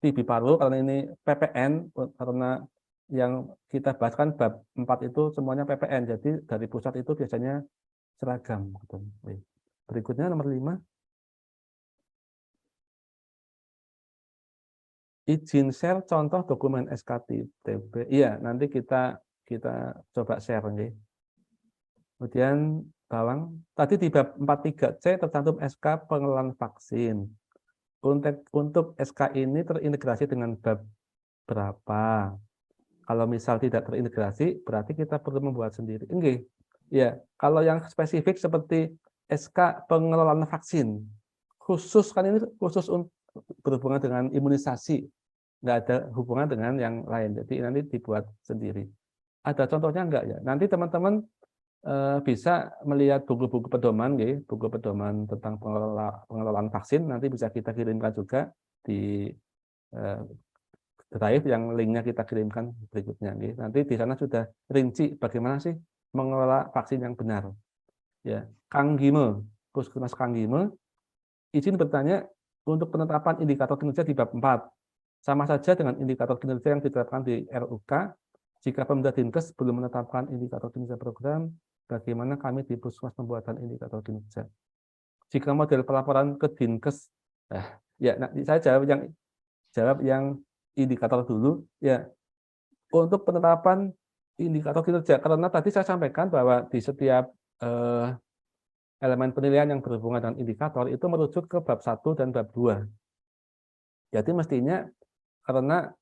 TB paru, karena ini PPN, karena yang kita bahas kan bab 4 itu semuanya PPN, jadi dari pusat itu biasanya seragam gitu. Berikutnya nomor 5. Izin share contoh dokumen SKTP. Iya, nanti kita coba share nih. Kemudian Bawang, tadi di bab 43C tercantum SK pengelolaan vaksin. Untuk SK ini terintegrasi dengan bab berapa? Kalau misal tidak terintegrasi, berarti kita perlu membuat sendiri. Enggak. Ya, kalau yang spesifik seperti SK pengelolaan vaksin, khusus kan ini khusus berhubungan dengan imunisasi, nggak ada hubungan dengan yang lain. Jadi nanti dibuat sendiri. Ada contohnya enggak ya? Nanti teman-teman bisa melihat buku-buku pedoman, buku pedoman tentang pengelolaan vaksin. Nanti bisa kita kirimkan juga di drive yang linknya kita kirimkan berikutnya. Nanti di sana sudah rinci bagaimana sih mengelola vaksin yang benar. Ya, Kang Gime, Puskesmas Kang Gime, izin bertanya untuk penetapan indikator kinerja di bab 4. Sama saja dengan indikator kinerja yang ditetapkan di RUK. Jika Pemda Dinkes belum menetapkan indikator kinerja program, bagaimana kami di Puskesmas pembuatan indikator kinerja? Jika model pelaporan ke Dinkes, saya jawab yang indikator dulu. Ya, untuk penetapan indikator kinerja, karena tadi saya sampaikan bahwa di setiap elemen penilaian yang berhubungan dengan indikator itu merujuk ke bab 1 dan bab 2. Jadi mestinya karena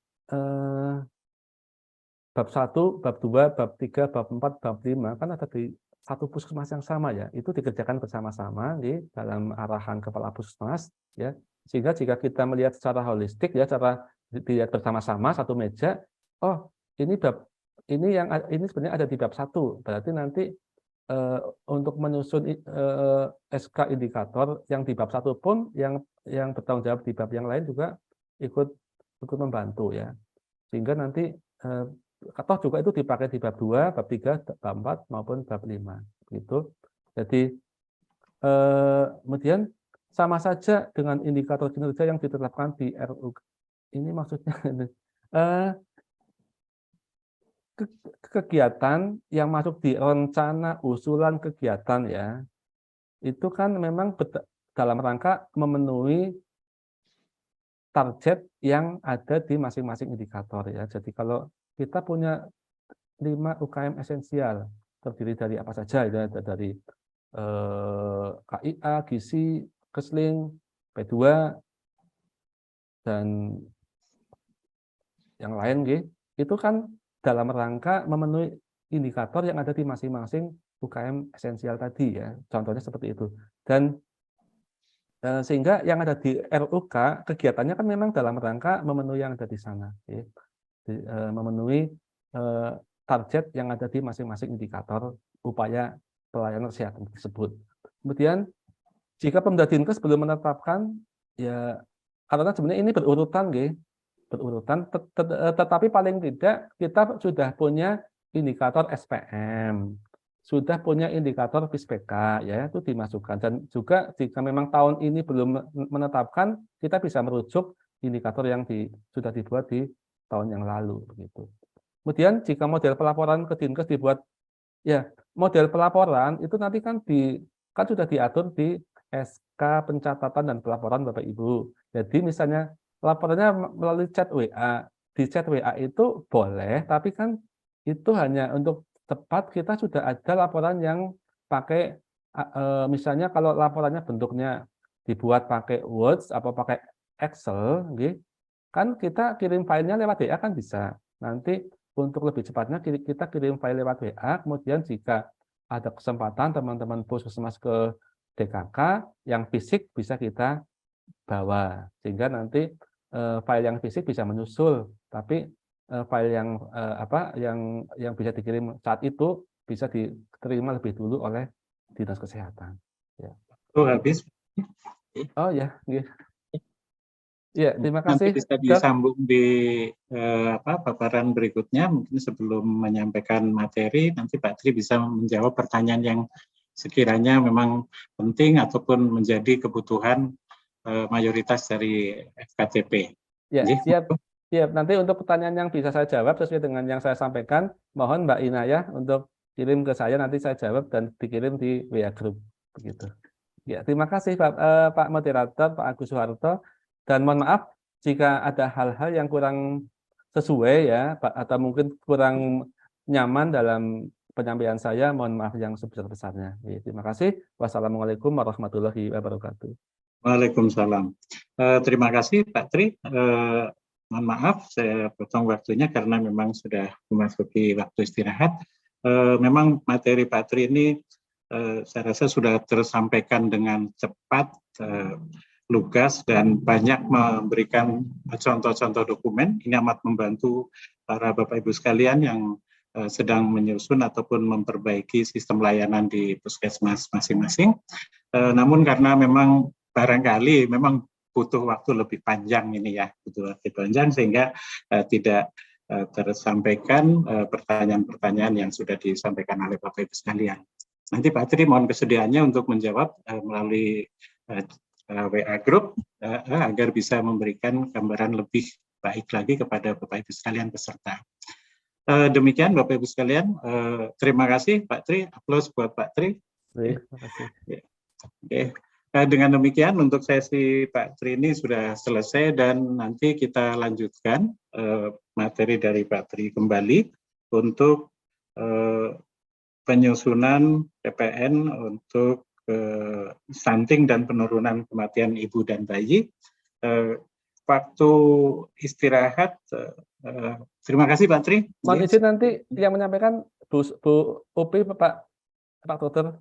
bab 1, bab 2, bab 3, bab 4, bab 5 kan ada di satu puskesmas yang sama ya. Itu dikerjakan bersama-sama di dalam arahan kepala puskesmas ya. Sehingga jika kita melihat secara holistik ya, cara dilihat bersama-sama satu meja, oh, ini bab ini sebenarnya ada di bab 1. Berarti nanti untuk menyusun SK indikator yang di bab 1 pun yang bertanggung jawab di bab yang lain juga ikut membantu ya. Sehingga nanti toh juga itu dipakai di bab 2, bab 3, bab 4 maupun bab 5 gitu. Jadi kemudian sama saja dengan indikator kinerja yang ditetapkan di RUK. Ini maksudnya kegiatan yang masuk di rencana usulan kegiatan ya, itu kan memang dalam rangka memenuhi target yang ada di masing-masing indikator ya. Jadi kalau kita punya 5 UKM esensial, terdiri dari apa saja, ya, dari KIA, Gizi, Kesling, P2, dan yang lain, itu kan dalam rangka memenuhi indikator yang ada di masing-masing UKM esensial tadi ya. Contohnya seperti itu. Dan sehingga yang ada di RUK kegiatannya kan memang dalam rangka memenuhi yang ada di sana, ya. Memenuhi target yang ada di masing-masing indikator upaya pelayanan kesehatan tersebut. Kemudian jika Pemda Dinkes belum menetapkan, ya karena sebenarnya ini berurutan, tetapi paling tidak kita sudah punya indikator SPM. Sudah punya indikator PISPK, ya itu dimasukkan, dan juga jika memang tahun ini belum menetapkan, kita bisa merujuk indikator yang sudah dibuat di tahun yang lalu begitu. Kemudian jika model pelaporan ke Dinkes dibuat, ya model pelaporan itu nanti kan sudah diatur di SK pencatatan dan pelaporan Bapak Ibu. Jadi misalnya laporannya melalui chat WA, di chat WA itu boleh, tapi kan itu hanya untuk tepat kita sudah ada laporan yang pakai, misalnya kalau laporannya bentuknya dibuat pakai Word atau pakai Excel, kan kita kirim filenya lewat WA kan bisa. Nanti untuk lebih cepatnya kita kirim file lewat WA, kemudian jika ada kesempatan teman-teman puskesmas ke DKK, yang fisik bisa kita bawa, sehingga nanti file yang fisik bisa menyusul, tapi file yang bisa dikirim saat itu bisa diterima lebih dulu oleh Dinas Kesehatan. Ya. Oh, habis. Oh ya, ya terima Nanti kasih. bisa disambung di paparan berikutnya. Mungkin sebelum menyampaikan materi, nanti Pak Tri bisa menjawab pertanyaan yang sekiranya memang penting ataupun menjadi kebutuhan mayoritas dari FKTP. Ya, siap. Nanti untuk pertanyaan yang bisa saya jawab sesuai dengan yang saya sampaikan, mohon Mbak Inayah untuk kirim ke saya, nanti saya jawab dan dikirim di WA Group. Begitu. Ya, terima kasih Pak Moderator, Pak Agus Soeharto, dan mohon maaf jika ada hal-hal yang kurang sesuai ya, Pak, atau mungkin kurang nyaman dalam penyampaian saya, mohon maaf yang sebesar-besarnya. Ya, terima kasih. Wassalamualaikum warahmatullahi wabarakatuh. Waalaikumsalam. Terima kasih Pak Tri. Mohon maaf saya potong waktunya karena memang sudah memasuki waktu istirahat. Memang materi Pak Tri ini saya rasa sudah tersampaikan dengan cepat, lugas, dan banyak memberikan contoh-contoh dokumen. Ini amat membantu para Bapak Ibu sekalian yang sedang menyusun ataupun memperbaiki sistem layanan di puskesmas masing-masing. Namun karena memang barangkali memang butuh waktu lebih panjang ini ya, butuh waktu panjang sehingga tidak tersampaikan pertanyaan-pertanyaan yang sudah disampaikan oleh Bapak Ibu sekalian. Nanti Pak Tri mohon kesediaannya untuk menjawab melalui WA Group agar bisa memberikan gambaran lebih baik lagi kepada Bapak Ibu sekalian peserta. Demikian Bapak Ibu sekalian, terima kasih Pak Tri, aplaus buat Pak Tri. Terima kasih. Oke. Dengan demikian untuk sesi Pak Tri ini sudah selesai dan nanti kita lanjutkan materi dari Pak Tri kembali untuk penyusunan PPN untuk stunting dan penurunan kematian ibu dan bayi. Waktu istirahat, terima kasih Pak Tri. Mohon izin nanti yang menyampaikan Bu Upi, Pak Dokter,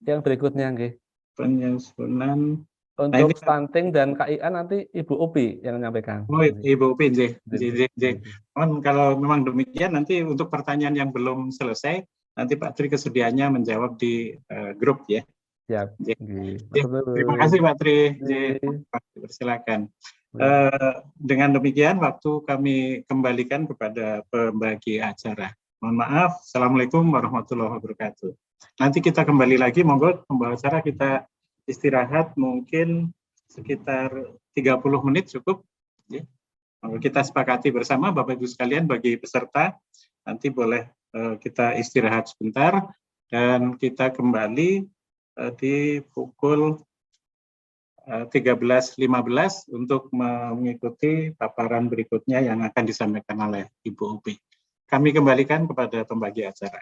yang berikutnya, nggih. Penyusunan untuk stunting dan KIA nanti Ibu Upi yang menyampaikan. Oh, Ibu Upi, kalau memang demikian nanti untuk pertanyaan yang belum selesai nanti Pak Tri kesediaannya menjawab di grup ya. Siap. Terima kasih Pak Tri. Silakan. Dengan demikian waktu kami kembalikan kepada pembagi acara. Mohon maaf. Assalamualaikum warahmatullahi wabarakatuh. Nanti kita kembali lagi, monggo pembawa acara kita istirahat mungkin sekitar 30 menit cukup. Ya. Kita sepakati bersama Bapak Ibu sekalian bagi peserta, nanti boleh kita istirahat sebentar dan kita kembali di pukul 13.15 untuk mengikuti paparan berikutnya yang akan disampaikan oleh Ibu Upi. Kami kembalikan kepada pembagi acara.